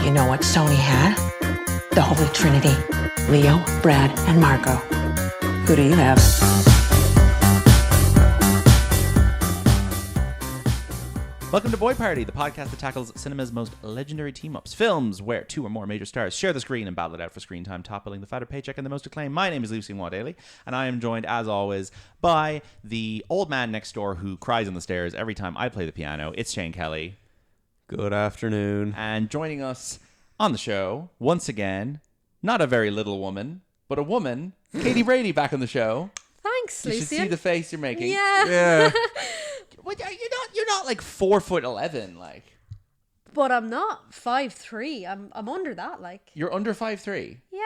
You know what Sony had? The Holy Trinity. Leo, Brad, and Margot. Who do you have? Welcome to Boy Party, the podcast that tackles cinema's most legendary team-ups. Films where two or more major stars share the screen and battle it out for screen time, top billing, the fatter paycheck, and the most acclaim. My name is Lucy Waddaley, and I am joined, as always, by the old man next door who cries on the stairs every time I play the piano. It's Shane Kelly. Good afternoon. And joining us on the show, once again, not a very little woman, but a woman, Katie Brady, back on the show. Thanks, You Lucy. should see the face you're making. Yeah. What, you're not like 4'11", like. But I'm not 5'3". I'm under that, like. You're under 5'3". Yeah.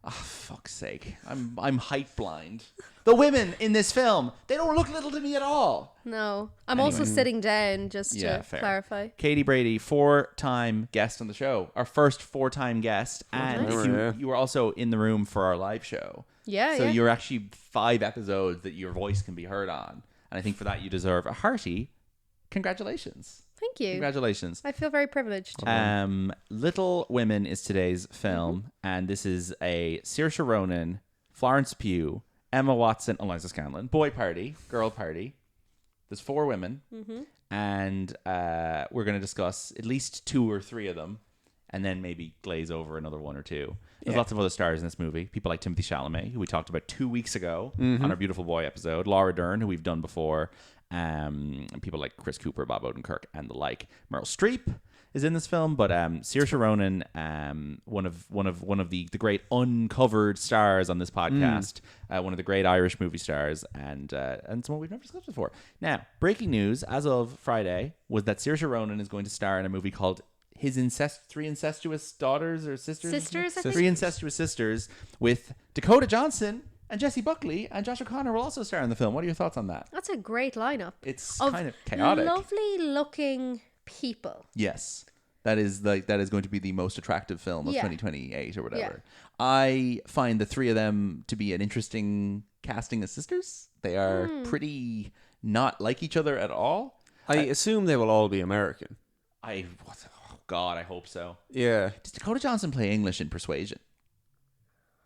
Oh, fuck's sake. I'm height blind. The women in this film, they don't look little to me at all. No. I'm also sitting down just to fair. clarify. Katie Brady, 4-time guest on the show. Our first 4-time guest. And Nice. you were also in the room for our live show. Yeah, So yeah. you're actually 5 episodes that your voice can be heard on. And I think for that you deserve a hearty congratulations. Thank you. Congratulations. I feel very privileged. Little Women is today's film, and this is a Saoirse Ronan, Florence Pugh, Emma Watson, Eliza Scanlon, boy party, girl party. There's 4 women, and we're going to discuss at least 2 or 3 of them, and then maybe glaze over another 1 or 2. There's lots of other stars in this movie. People like Timothée Chalamet, who we talked about 2 weeks ago on our Beautiful Boy episode. Laura Dern, who we've done before. And people like Chris Cooper, Bob Odenkirk, and the like. Meryl Streep is in this film, but Saoirse Ronan, one of the great uncovered stars on this podcast, one of the great Irish movie stars, and someone we've never discussed before. Now, breaking news as of Friday was that Saoirse Ronan is going to star in a movie called Three Incestuous Daughters or Sisters? Sisters, I think. Three Incestuous Sisters with Dakota Johnson and Jesse Buckley, and Josh O'Connor will also star in the film. What are your thoughts on that? That's a great lineup. It's kind of chaotic. Lovely looking people. Yes. That is going to be the most attractive film of Yeah. 2028 or whatever. Yeah. I find the 3 of them to be an interesting casting as sisters. They are pretty not like each other at all. I assume they will all be American. Oh God, I hope so. Yeah. Does Dakota Johnson play English in Persuasion?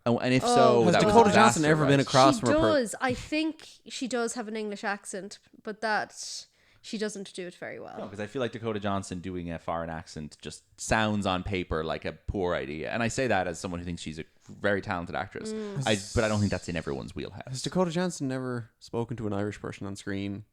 Oh, and if so, Has that was Dakota a Johnson disaster, ever been right? across She from a does. I think she does have an English accent, but that she doesn't do it very well. No, because I feel like Dakota Johnson doing a foreign accent just sounds on paper like a poor idea. And I say that as someone who thinks she's a very talented actress. But I don't think that's in everyone's wheelhouse. Has Dakota Johnson never spoken to an Irish person on screen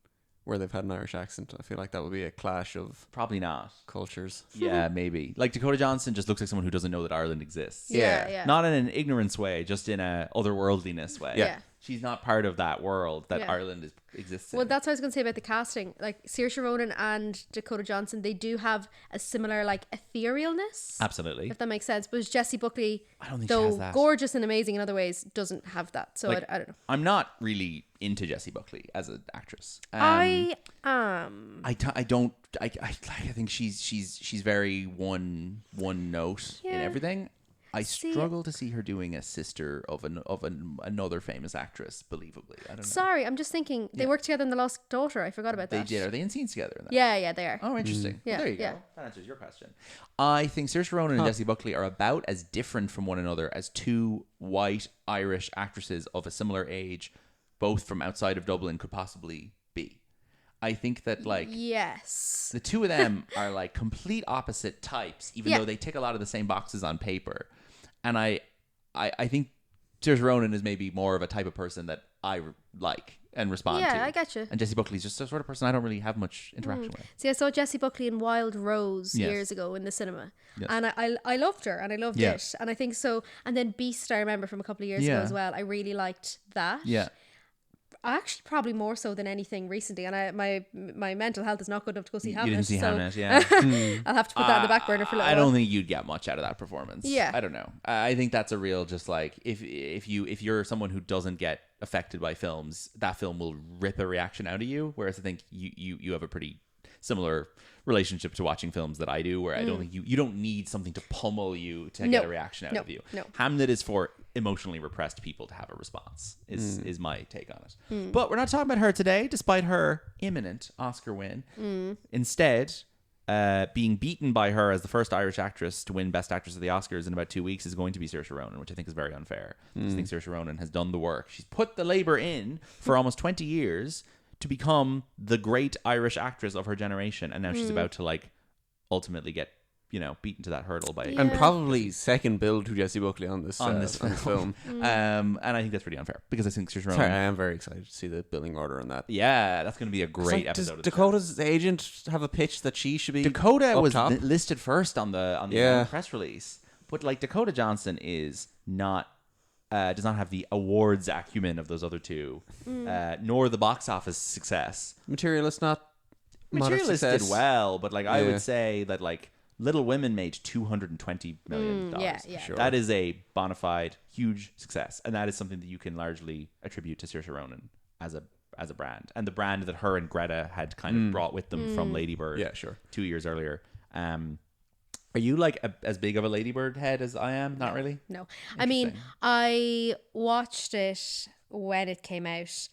where they've had an Irish accent? I feel like that would be a clash of Probably not. cultures. Yeah, maybe. Like Dakota Johnson just looks like someone who doesn't know that Ireland exists. Yeah. Not in an ignorance way, just in a otherworldliness way. Yeah. She's not part of that world that Yeah. Ireland exists in. Well, that's what I was going to say about the casting. Like Saoirse Ronan and Dakota Johnson, they do have a similar like etherealness. Absolutely. If that makes sense. But Jessie Buckley, I don't think she though has that. gorgeous and amazing in other ways, doesn't have that. So Like, I don't know. I'm not really into Jessie Buckley as an actress. I am. I think she's very one note in Yeah. everything. I See- struggle to see her doing a sister of another famous actress believably. I don't know. Sorry, I'm just thinking they worked together in The Lost Daughter. I forgot about They that. did. Are they in scenes together in that? Yeah, they are. Oh, interesting. Yeah, Well, there you go. yeah. That answers your question. I think Saoirse Ronan and Jessie Buckley are about as different from one another as 2 white Irish actresses of a similar age, both from outside of Dublin, could possibly be. I think that Yes. the 2 of them are like complete opposite types, even Yeah. though they tick a lot of the same boxes on paper. And I think Saoirse Ronan is maybe more of a type of person that I like and respond to. Yeah, I get you. And Jessie Buckley's just the sort of person I don't really have much interaction with. See, I saw Jessie Buckley in Wild Rose Yes. years ago in the cinema. Yes. And I loved her and I loved Yeah. it. And I think so. And then Beast, I remember from a couple of years Yeah. ago as well. I really liked that. Yeah. Actually, probably more so than anything recently. And my mental health is not good enough to go see Hamlet. You didn't see so Hamlet, yeah. I'll have to put that in the back burner for a little I while. don't think you'd get much out of that performance. Yeah. I don't know. I think that's a real just like if you're someone who doesn't get affected by films, that film will rip a reaction out of you. Whereas I think you have a pretty similar relationship to watching films that I do, where I don't think you don't need something to pummel you to get a reaction out of you. No. Hamlet is for emotionally repressed people to have a response is my take on it. But we're not talking about her today, despite her imminent Oscar win. Instead, being beaten by her as the first Irish actress to win Best Actress at the Oscars in about 2 weeks is going to be Saoirse Ronan, which I think is very unfair. I just think Saoirse Ronan has done the work. She's put the labor in for almost 20 years to become the great Irish actress of her generation, and now she's about to like ultimately get beaten to that hurdle by And probably second build to Jessie Buckley on this film. and I think that's pretty unfair because I think Saoirse Ronan. Sorry, I am very excited to see the billing order on that. Yeah, that's going to be a great episode. Does Dakota's agent have a pitch that she should be? Dakota up was top? listed first on the press release, but like Dakota Johnson is not. Does not have the awards acumen of those other two, nor the box office success. Materialist not. Materialist did success. well, but like I would say that like Little Women made $220 million. Yeah. Sure. That is a bona fide huge success, and that is something that you can largely attribute to Saoirse Ronan as a brand, and the brand that her and Greta had kind of brought with them from Lady Bird. Yeah, sure. 2 years earlier. Are you like as big of a Lady Bird head as I am? Not really. No. I mean, I watched it when it came out,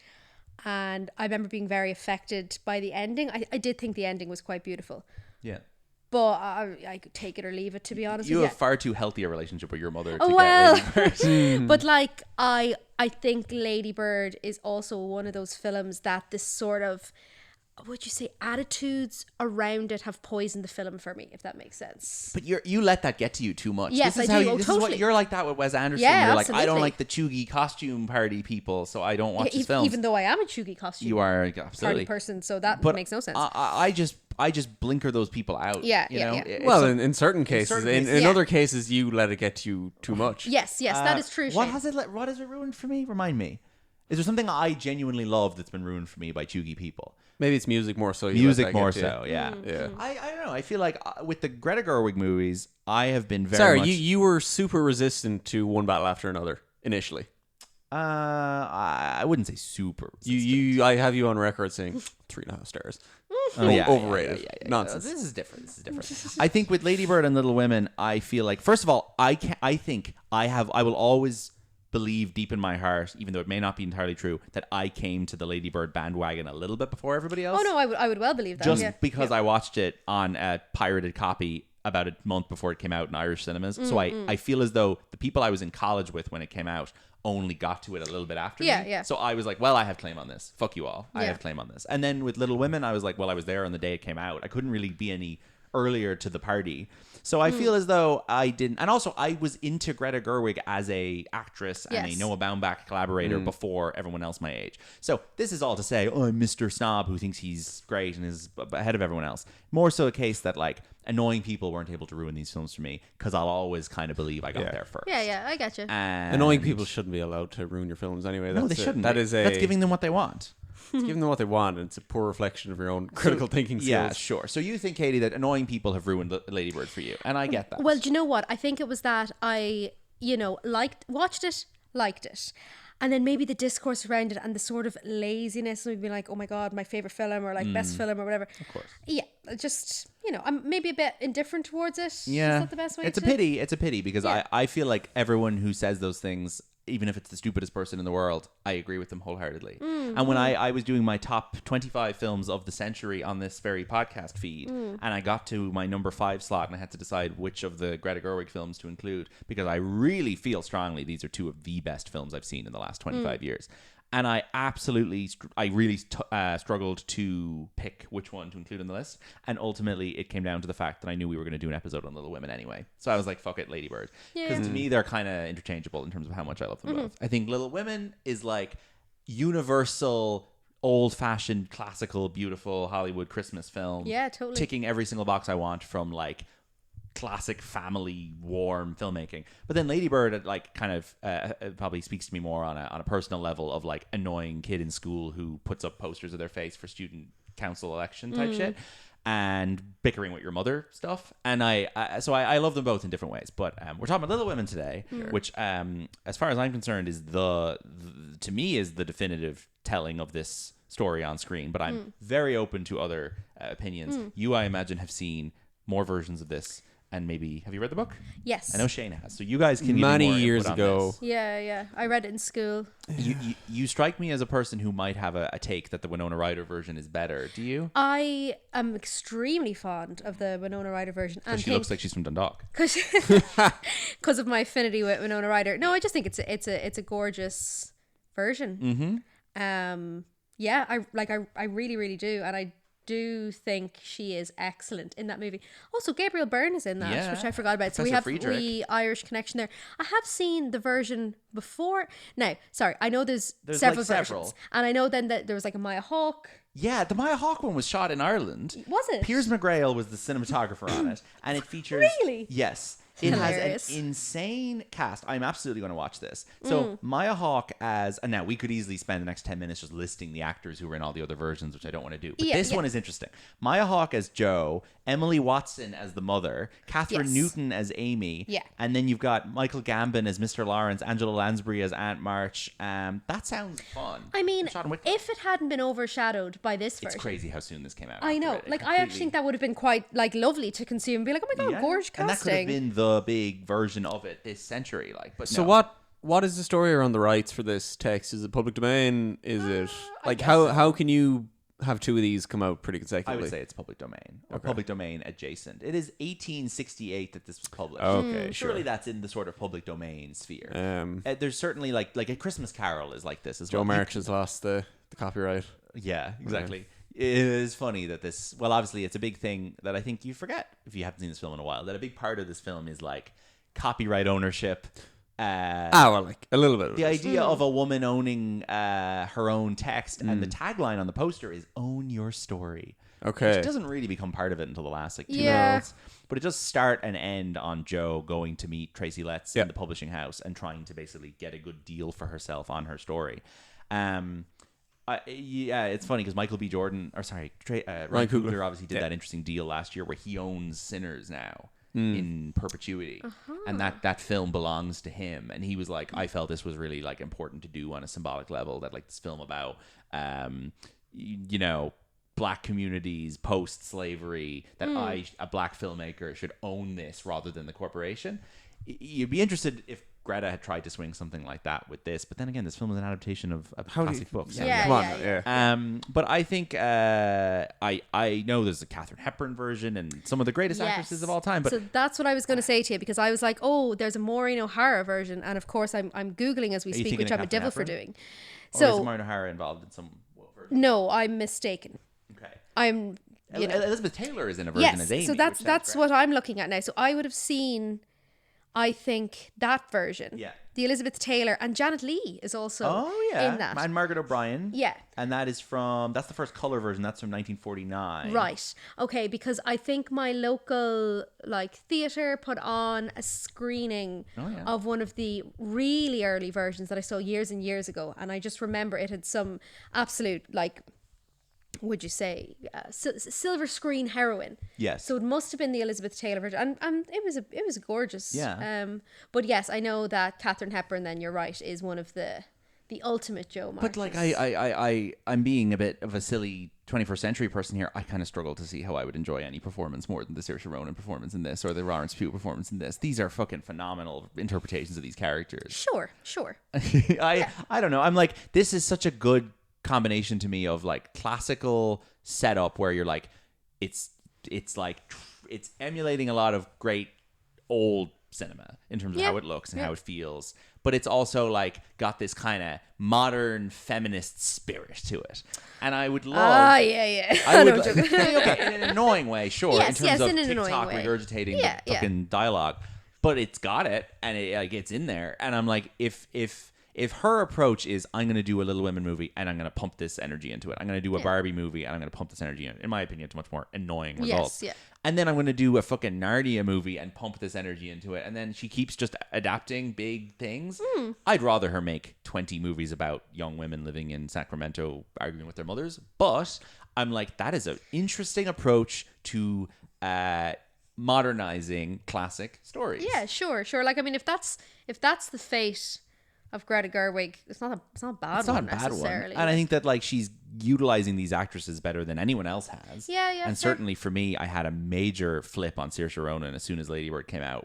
and I remember being very affected by the ending. I did think the ending was quite beautiful, Yeah. but I could take it or leave it, to be honest You with have far too healthy a relationship with your mother to Oh, get well. Lady Bird. But like I think Lady Bird is also one of those films that this sort of, would you say, attitudes around it have poisoned the film for me, if that makes sense. But you let that get to you too much. Yes, this is I how do. You, Oh, this is what totally. you're like that with Wes Anderson. Yeah, you're like, I don't absolutely. like the chuggy costume party people, so I don't watch his films. Even though I am a chuggy costume You are party absolutely person, so that but makes no sense. I just blinker those people out. Yeah, you yeah, know? yeah. It's Well, some- in certain cases, certain in cases. Yeah. other cases, you let it get to you too much. yes, that is true. What Shane. has it ruined for me? Remind me. Is there something I genuinely love that's been ruined for me by chuggy people? Maybe it's music more so. you let Music that more get to you. so, yeah. Yeah. I don't know. I feel like with the Greta Gerwig movies, I have been very Sorry, much... you were super resistant to One Battle After Another initially. I wouldn't say super. I have you on record saying 3.5 stars. Overrated. Nonsense. This is different. I think with Lady Bird and Little Women, I feel like, first of all, I will always believe deep in my heart, even though it may not be entirely true, that I came to the Lady Bird bandwagon a little bit before everybody else. Oh no, I would well believe that. Just yeah. because I watched it on a pirated copy about a month before it came out in Irish cinemas. So I feel as though the people I was in college with when it came out only got to it a little bit after me. Yeah. So I was like, well, I have claim on this. Fuck you all. I Yeah. have claim on this. And then with Little Women, I was like, well, I was there on the day it came out. I couldn't really be any earlier to the party. So I feel as though I didn't, and also I was into Greta Gerwig as a actress and a Yes. Noah Baumbach collaborator before everyone else my age. So this is all to say, oh, I'm Mr. Snob who thinks he's great and is ahead of everyone else. More so a case that like annoying people weren't able to ruin these films for me because I'll always kind of believe I got there first. Yeah, I got you. And Annoying people shouldn't be allowed to ruin your films anyway. No, they That's shouldn't. That's giving them what they want. it's giving them what they want, and it's a poor reflection of your own critical thinking skills. Yeah, sure. So you think, Katie, that annoying people have ruined Lady Bird for you, and I get that. Well, do you know what? I think it was that I, watched it, liked it. And then maybe the discourse around it and the sort of laziness, and we'd be like, oh my God, my favorite film or like best film or whatever. Of course. Yeah, just, I'm maybe a bit indifferent towards it. Yeah, Is that the best way it's to... a pity. It's a pity because Yeah. I feel like everyone who says those things, even if it's the stupidest person in the world, I agree with them wholeheartedly. And when I was doing my top 25 films of the century on this very podcast feed, and I got to my number 5 slot and I had to decide which of the Greta Gerwig films to include, because I really feel strongly these are two of the best films I've seen in the last 25 years. And I really struggled to pick which one to include on the list. And ultimately, it came down to the fact that I knew we were going to do an episode on Little Women anyway. So I was like, fuck it, Lady Bird. Because to me, they're kind of interchangeable in terms of how much I love them both. I think Little Women is like universal, old-fashioned, classical, beautiful Hollywood Christmas film. Yeah, totally. Ticking every single box I want from like classic family warm filmmaking. But then Lady Bird like kind of probably speaks to me more on a personal level of like annoying kid in school who puts up posters of their face for student council election type shit and bickering with your mother stuff. And so I love them both in different ways. But we're talking about Little Women today, which as far as I'm concerned is to me is the definitive telling of this story on screen. But I'm very open to other opinions. You, I imagine, have seen more versions of this and maybe have you read the book? Yes. I know Shane has. So you guys can give me Many more input years on ago. this. Yeah. I read it in school. You strike me as a person who might have a take that the Winona Ryder version is better. Do you? I am extremely fond of the Winona Ryder version. And She looks like she's from Dundalk. because of my affinity with Winona Ryder. No, I just think it's a gorgeous version. Yeah, I really, really do, and I do think she is excellent in that movie. Also, Gabriel Byrne is in that, Yeah. which I forgot about. So we Professor have Friedrich. we Irish connection there. I have seen the version before. Now, sorry, I know there's several like versions, several. and I know then that there was like a Maya Hawke. Yeah, the Maya Hawke one was shot in Ireland. Was it? Piers McGrail was the cinematographer on it, and it features. Really? Yes. It Hilarious. has an insane cast. I'm absolutely going to watch this. So Maya Hawke and now we could easily spend the next 10 minutes just listing the actors who were in all the other versions, which I don't want to do. But this one is interesting. Maya Hawke as Jo, Emily Watson as the mother, Catherine Yes. Newton as Amy, and then you've got Michael Gambon as Mr. Lawrence, Angela Lansbury as Aunt March. That sounds fun. I mean, Shot in Wicklow. if it hadn't been overshadowed by this It's version, crazy how soon this came out. I after know. it. It Like, I actually completely- think that would have been quite like lovely to consume and be like, oh my god, Yeah. gorgeous And that could have casting. been the big version of it this century. But So no. what is the story around the rights for this text? Is it public domain? Is it like how can you have two of these come out pretty I consecutively? would say it's public domain or public domain adjacent. It is 1868 that this was published. Okay, Surely sure. that's in the sort of public domain sphere. Um, There's certainly like A Christmas Carol is like this as Joe well. March has lost the copyright. Yeah, exactly. It is funny that this. Well, obviously, it's a big thing that I think you forget if you haven't seen this film in a while. That a big part of this film is like copyright ownership. Well, like a little bit. Of The it. idea of a woman owning her own text, and the tagline on the poster is "Own your story." Okay. Which doesn't really become part of it until the last like 2 Yeah. minutes. But it does start and end on Jo going to meet Tracy Letts Yeah. in the publishing house and trying to basically get a good deal for herself on her story. Yeah, it's funny because Michael B. Jordan, Ryan Coogler obviously did that interesting deal last year where he owns Sinners now in perpetuity, and that film belongs to him. And he was like, I felt this was really like important to do on a symbolic level. That like this film about, black communities post-slavery. That a black filmmaker should own this rather than the corporation. You'd be interested if Greta had tried to swing something like that with this, but then again, this film is an adaptation of classic books. Yeah, Come on, yeah. yeah. But I think I know there's a Katharine Hepburn version and some of the greatest actresses of all time. But so that's what I was going to say to you, because I was like, oh, there's a Maureen O'Hara version, and of course I'm googling as we Are you speak, thinking which of I'm a Katharine devil for Hepburn? doing. or is So Maureen O'Hara involved in some version? no, I'm mistaken. Okay. I'm Elizabeth Taylor is in a version as Amy. so which that's sounds great. what I'm looking at now. So I would have seen, I think, that version. Yeah. The Elizabeth Taylor, and Janet Leigh is also in that. And Margaret O'Brien. Yeah. And that's the first color version. That's from 1949. Right. Okay, because I think my local theatre put on a screening of one of the really early versions that I saw years and years ago, and I just remember it had some absolute would you say silver screen heroine. Yes. So it must have been the Elizabeth Taylor version, and it was gorgeous. Yeah. But yes, I know that Katharine Hepburn, then you're right, is one of the ultimate Jo Marches. But I'm being a bit of a silly 21st century person here. I kind of struggle to see how I would enjoy any performance more than the Saoirse Ronan performance in this or the Florence Pugh performance in this. These are fucking phenomenal interpretations of these characters. Sure. I don't know. I'm like, this is such a good combination to me of like classical setup where you're like, it's emulating a lot of great old cinema in terms of how it looks and how it feels, but it's also like got this kind of modern feminist spirit to it, and I would love yeah. I know would, what you're gonna- okay, in an annoying way, sure, Yes, in terms of in an annoying TikTok way. regurgitating Yeah, the yeah. fucking dialogue, but it's got it, and it's in there, and I'm like, if her approach is, I'm going to do a Little Women movie and I'm going to pump this energy into it. I'm going to do a Barbie movie and I'm going to pump this energy in my opinion, it's much more annoying results. yeah. And then I'm going to do a fucking Narnia movie and pump this energy into it. And then she keeps just adapting big things. I'd rather her make 20 movies about young women living in Sacramento arguing with their mothers. But I'm like, that is an interesting approach to modernizing classic stories. Yeah, sure. Like, I mean, if that's the fate of Greta Gerwig. It's not a bad It's not one a bad one. necessarily. And I think that like she's utilizing these actresses better than anyone else has. Yeah, yeah, And fair. certainly for me, I had a major flip on Saoirse Ronan as soon as Lady Bird came out,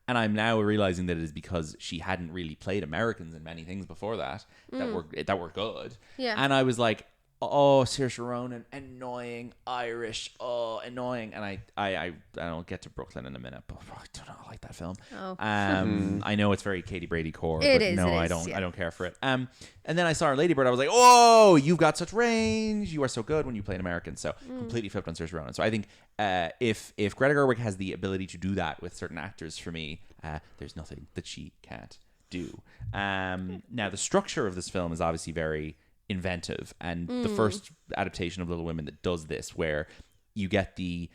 and I'm now realizing that it is because she hadn't really played Americans in many things before that were good. Yeah. And I was like, oh, Saoirse Ronan, annoying, Irish, annoying. And I'll get to Brooklyn in a minute, but I do not like that film. Oh. I know it's very Katie Brady core, It but is, no, it I is, don't. yeah. I don't care for it. And then I saw her Lady Bird. I was like, oh, you've got such range. You are so good when you play an American. So completely flipped on Saoirse Ronan. So I think if Greta Gerwig has the ability to do that with certain actors, for me, there's nothing that she can't do. Now the structure of this film is obviously very inventive, and the first adaptation of Little Women that does this, where you get the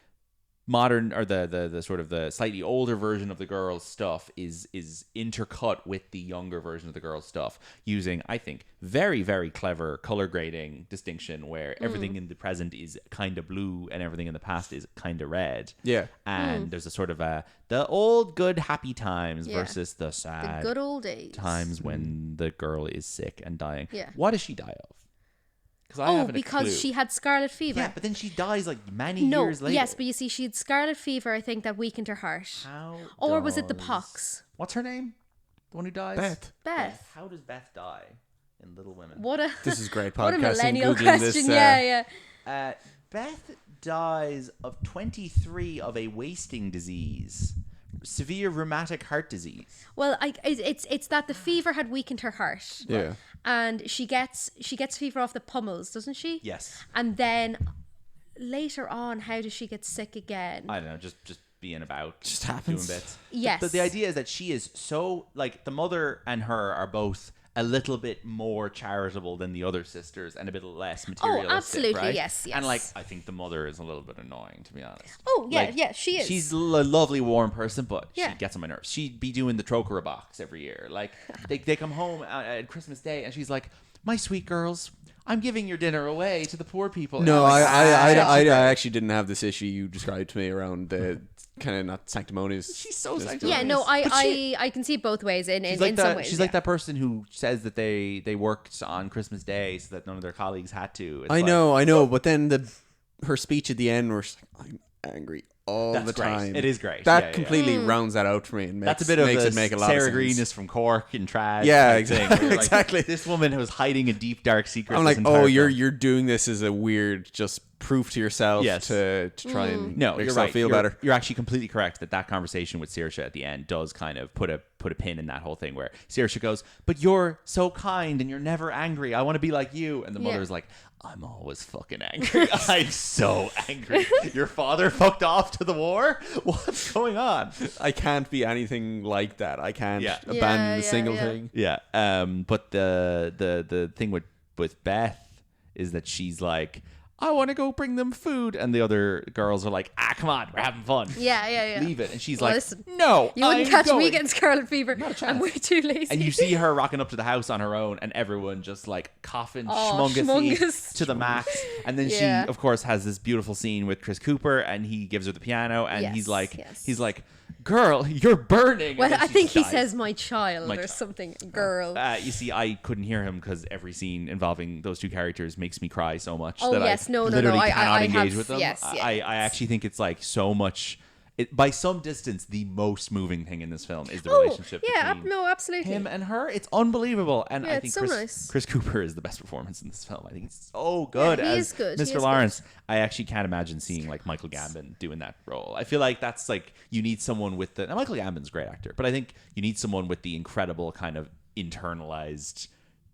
modern or the sort of the slightly older version of the girls' stuff is intercut with the younger version of the girls' stuff, using, I think, very, very clever color grading distinction, where everything in the present is kind of blue and everything in the past is kind of red. Yeah. And there's a sort of the old good happy times Yeah. versus the sad The good old days. times when the girl is sick and dying. Yeah. What does she die of? I haven't a clue. Because she had scarlet fever. Yeah, but then she dies like many years later. Yes, but you see, she had scarlet fever, I think, that weakened her heart. How Or was it the does- pox? What's her name? The one who dies? Beth. Beth. How does Beth die in Little Women? What a This is great what a podcasting. millennial Googling question. this, Yeah. Beth dies of 23 of a wasting disease. Severe rheumatic heart disease. Well, it's that the fever had weakened her heart. Yeah. And she gets fever off the pummels, doesn't she? Yes. And then later on, how does she get sick again? I don't know, just being about. Just happens. Doing bits. Yes. But the idea is that she is so, like, the mother and her are both a little bit more charitable than the other sisters and a bit less materialistic. absolutely, right? yes, And, like, yes. I think the mother is a little bit annoying, to be honest. Oh, yeah, Like, yeah, she is. She's a lovely, warm person, but Yeah. she gets on my nerves. She'd be doing the Trocra box every year. Like, they come home at Christmas Day, and she's like, my sweet girls, I'm giving your dinner away to the poor people. No, And I'm like, I actually didn't have this issue you described to me around the kind of not sanctimonious. She's so just- sanctimonious. yeah, no, But I can see it both ways in She's like some that. ways. She's like that person who says that they worked on Christmas Day so that none of their colleagues had to. It's I like, know, but then her speech at the end where she's like, I'm angry all That's the great. time. It is great. That Yeah, yeah. completely rounds that out for me and That's a bit of makes the it make a lot Sarah of sense. Greenness from Cork and Trad. Yeah, type thing, where you're like, exactly. This woman was hiding a deep, dark secret. I'm this like, entire you're film. doing this as a weird just proof to yourself Yes. to try and No, make you're yourself right. feel you're, better. You're actually completely correct that conversation with Saoirse at the end does kind of put a pin in that whole thing where Saoirse goes, but you're so kind and you're never angry. I want to be like you. And the Yeah. mother's like, I'm always fucking angry. I'm so angry. Your father fucked off to the war? What's going on? I can't be anything like that. I can't Yeah. abandon a Yeah, single yeah. thing. Yeah. But the thing with Beth is that she's like, I want to go bring them food, and the other girls are like, come on, we're having fun. Yeah. Leave it. And she's Well, like, listen, no, You wouldn't I'm catch going. me getting scarlet fever. I'm way too lazy. And you see her rocking up to the house on her own, and everyone just like coughing Oh, schmungus schmungus. to the max. And then Yeah. she, of course, has this beautiful scene with Chris Cooper, and he gives her the piano, and Yes, he's like, yes. girl, you're burning. Well, And then I she think he dies. says my child My or child. something. Girl. You see, I couldn't hear him because every scene involving those two characters makes me cry so much Oh, that yes. I No, literally I cannot engage have- with them. yes, yeah. I actually think it's like so much. By some distance, the most moving thing in this film is the Oh, relationship yeah, between no, absolutely. him and her. It's unbelievable, and Yeah, I it's think so Chris, nice. Chris Cooper is the best performance in this film. I think he's so good he as is good. He Mr. is Lawrence. I actually can't imagine seeing like Michael Gambon doing that role. I feel like that's like you need someone with the. Now Michael Gambon's a great actor, but I think you need someone with the incredible kind of internalized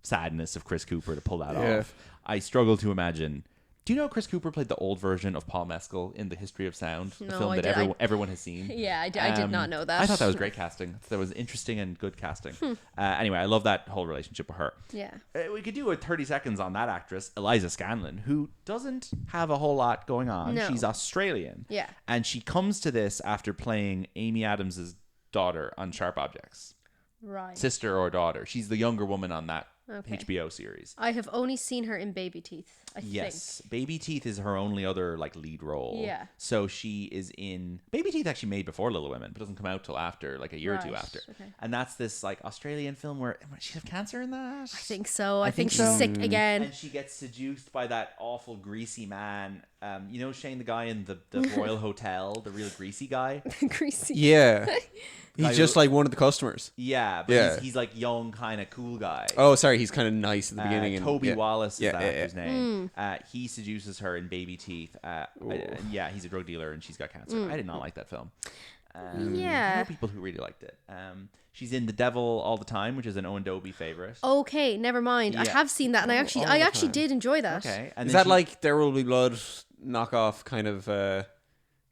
sadness of Chris Cooper to pull that Yeah. off. I struggle to imagine. Do you know Chris Cooper played the old version of Paul Mescal in The History of Sound, the No, film I that did- everyone has seen? Yeah, I did not know that. I thought that was great casting. That was interesting and good casting. Anyway, I love that whole relationship with her. Yeah. We could do a 30 seconds on that actress, Eliza Scanlon, who doesn't have a whole lot going on. No. She's Australian. Yeah. And she comes to this after playing Amy Adams' daughter on Sharp Objects. Right. Sister or daughter. She's the younger woman on that Okay. HBO series. I have only seen her in Baby Teeth, I Yes, Baby Teeth is her only other like lead role. Yeah. So she is in Baby Teeth. Actually made before Little Women, but doesn't come out till after, like a year or two Right, after. okay. And that's this like Australian film where she have cancer in that. I think so. I think so. she's sick again. And she gets seduced by that awful greasy man. You know Shane, the guy in the Royal Hotel, the real greasy guy. Greasy. Yeah. Guy He's just who- like one of the customers. Yeah, but Yeah. he's like young, kind of cool guy. Oh, sorry. He's kind of nice at the beginning. Toby and, Wallace is that actor's Mm. name. He seduces her in Baby Teeth. And yeah, he's a drug dealer and she's got cancer. I did not like that film. I know Yeah. people who really liked it. She's in The Devil All the Time, which is an Owen Dobie favorite. Okay, never mind. I Yeah. have seen that, and I actually did enjoy that. Okay, and Is then that like There Will Be Blood knockoff kind of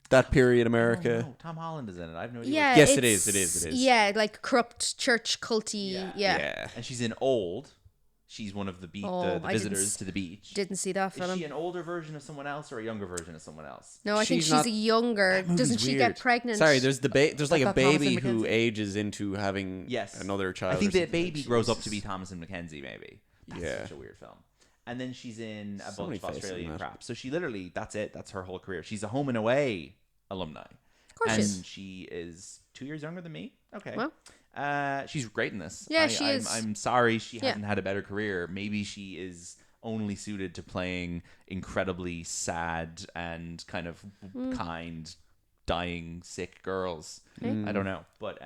that period America? Oh, Tom Holland is in it. I have no idea. Yeah. Yes, it it's- is, it is, it is. Yeah, like corrupt church culty. Yeah. And she's in Old. She's one of the Oh, the I didn't visitors to the beach. Didn't see that Is film. she an older version of someone else or a younger version of someone else? No, I think She's she's not- a younger. movie's Doesn't she get weird. pregnant? Sorry, there's there's like a thought Thomasin baby who McKenzie- ages into having Yes. another child. I think or the something. baby grows up to be Thomasin McKenzie, maybe. That's Yeah. such a weird film. And then she's in a So bunch many of faces in Australian that. crap. So she literally, that's it. That's her whole career. She's a Home and Away alumni. Of course and she is. she is 2 years younger than me. Okay. Well. She's great in this. Yeah, she is. I'm sorry she Yeah. hasn't had a better career. Maybe she is only suited to playing incredibly sad and kind of kind, dying, sick girls. I don't know. But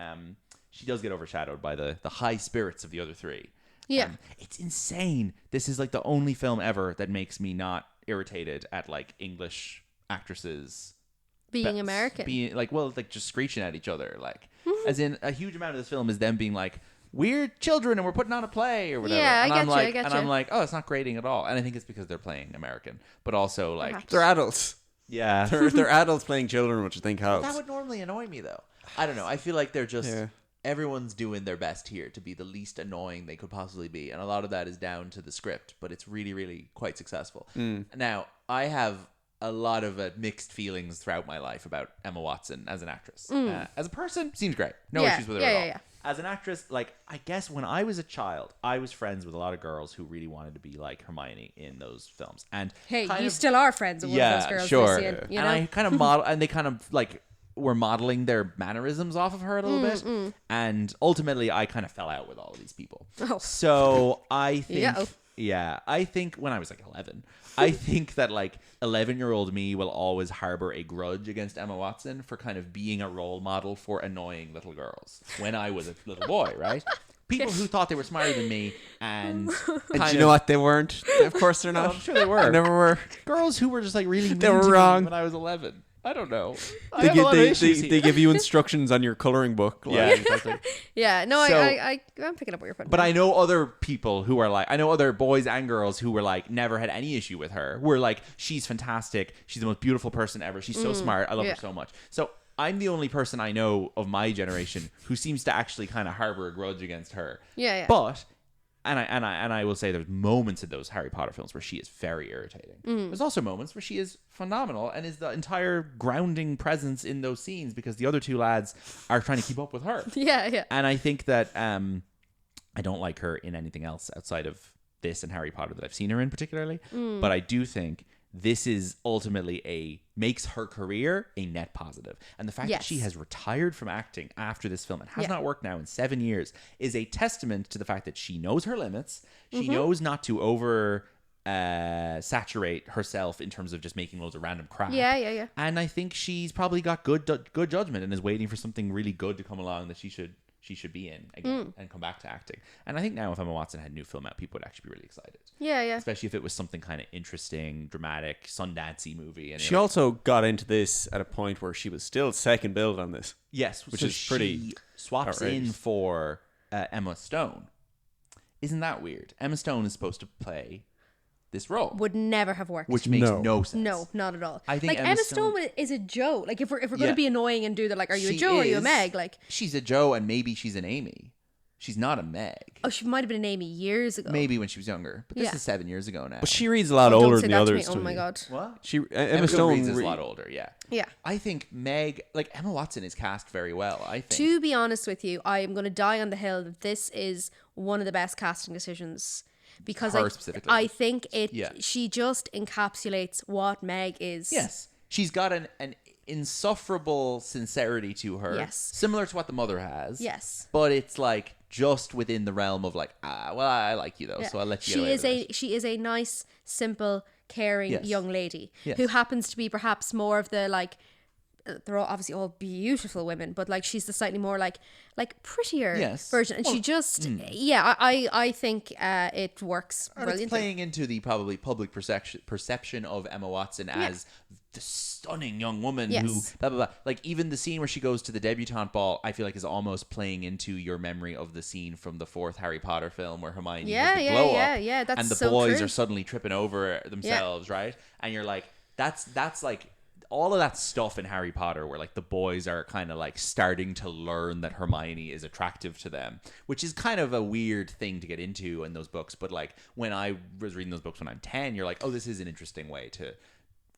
she does get overshadowed by the high spirits of the other three. Yeah. It's insane. This is like the only film ever that makes me not irritated at like English actresses Being American. being like, well, like just screeching at each other, like as in a huge amount of this film is them being like, we're children and we're putting on a play or whatever. Yeah, I and get I'm you, like, I get and you. I'm like, oh, it's not grating at all. And I think it's because they're playing American, but also like, Perhaps. They're adults. yeah, They're adults playing children, which I think helps. That would normally annoy me, though. I don't know. I feel like they're just Yeah. everyone's doing their best here to be the least annoying they could possibly be, and a lot of that is down to the script. But it's really, really quite successful. Now, I have a lot of mixed feelings throughout my life about Emma Watson as an actress. As a person, seems great. No Yeah, issues with her yeah, at yeah, all. yeah. As an actress, like I guess when I was a child, I was friends with a lot of girls who really wanted to be like Hermione in those films. And Hey, kind you of- still are friends with one of those girls. sure. Lucian, you and know? I kind of model, and they kind of like were modeling their mannerisms off of her a little bit. And ultimately, I kind of fell out with all of these people. Oh. So I think, Yeah. yeah, I think when I was like 11, I think that like 11-year-old me will always harbor a grudge against Emma Watson for kind of being a role model for annoying little girls when I was a little boy, right? People who thought they were smarter than me and And kind you know of- what? They weren't. Of course they're not. I'm sure they were. They never were. girls who were just like really mean They were to me wrong. when I was 11. I don't know. I They, have a lot of they, issues they here. give you instructions on your coloring book. Like, Yeah, exactly. Yeah, no, So- I'm picking up what you're putting. But I know other people who are like, I know other boys and girls who were like, never had any issue with her. Were like, she's fantastic. She's the most beautiful person ever. She's so smart. I love yeah. her so much. So I'm the only person I know of my generation who seems to actually kind of harbor a grudge against her. Yeah, yeah. But and I will say there's moments in those Harry Potter films where she is very irritating. There's also moments where she is phenomenal and is the entire grounding presence in those scenes because the other two lads are trying to keep up with her. yeah. And I think that I don't like her in anything else outside of this and Harry Potter that I've seen her in particularly. But I do think this is ultimately makes her career a net positive. And the fact that Yes. she has retired from acting after this film and has not worked now in 7 years is a testament to the fact that she knows her limits. She knows not to over saturate herself in terms of just making loads of random crap. Yeah. And I think she's probably got good judgment and is waiting for something really good to come along that she should be in again and come back to acting. And I think now if Emma Watson had a new film out, people would actually be really excited. Yeah. Especially if it was something kind of interesting, dramatic, Sundancey movie. And She also got into this at a point where she was still second billed on this. yes, which so is pretty she swaps in outrageous. for Emma Stone. Isn't that weird? Emma Stone is supposed to play this role, Would never have worked. which makes No. no sense. no, not at all. I think like Emma Emma Stone- Stone is a Joe. Like if we're going Yeah. to be annoying and do that, like, are you a She Joe or are you a is. Meg? Like, She's a Joe and maybe she's an Amy. She's not a Meg. oh, she might have been an Amy years ago. Maybe when she was younger, but this Yeah. is 7 years ago now. But she reads a lot Oh, don't older say than the that to me. others. Oh to my me. god. What? She Emma Emma Stone is a re- lot older, yeah. Yeah. I think Meg, like Emma Watson, is cast very well. I think. To be honest with you, I am going to die on the hill that this is one of the best casting decisions because Her specifically. I think Yeah. she just encapsulates what Meg is. Yes. She's got an insufferable sincerity to her. Yes. Similar to what the mother has. Yes. But it's like just within the realm of like, well, I like you though, so I'll let you get away with it. She is a nice, simple, caring Yes. young lady Yes. who happens to be perhaps more of the like. They're all obviously all beautiful women, but like she's the slightly more like prettier Yes. version, and she just I think it works And brilliantly. it's playing into the probably public perception of Emma Watson as the stunning young woman who Yes. blah blah blah. Like even the scene where she goes to the debutante ball, I feel like is almost playing into your memory of the scene from the 4th Harry Potter film where Hermione Yeah, has the yeah, glow yeah, up, yeah, that's and the so boys true. are suddenly tripping over themselves, right? And you're like, that's like. All of that stuff in Harry Potter where like the boys are kind of like starting to learn that Hermione is attractive to them, which is kind of a weird thing to get into in those books. But like when I was reading those books when I'm 10, you're like, oh, this is an interesting way to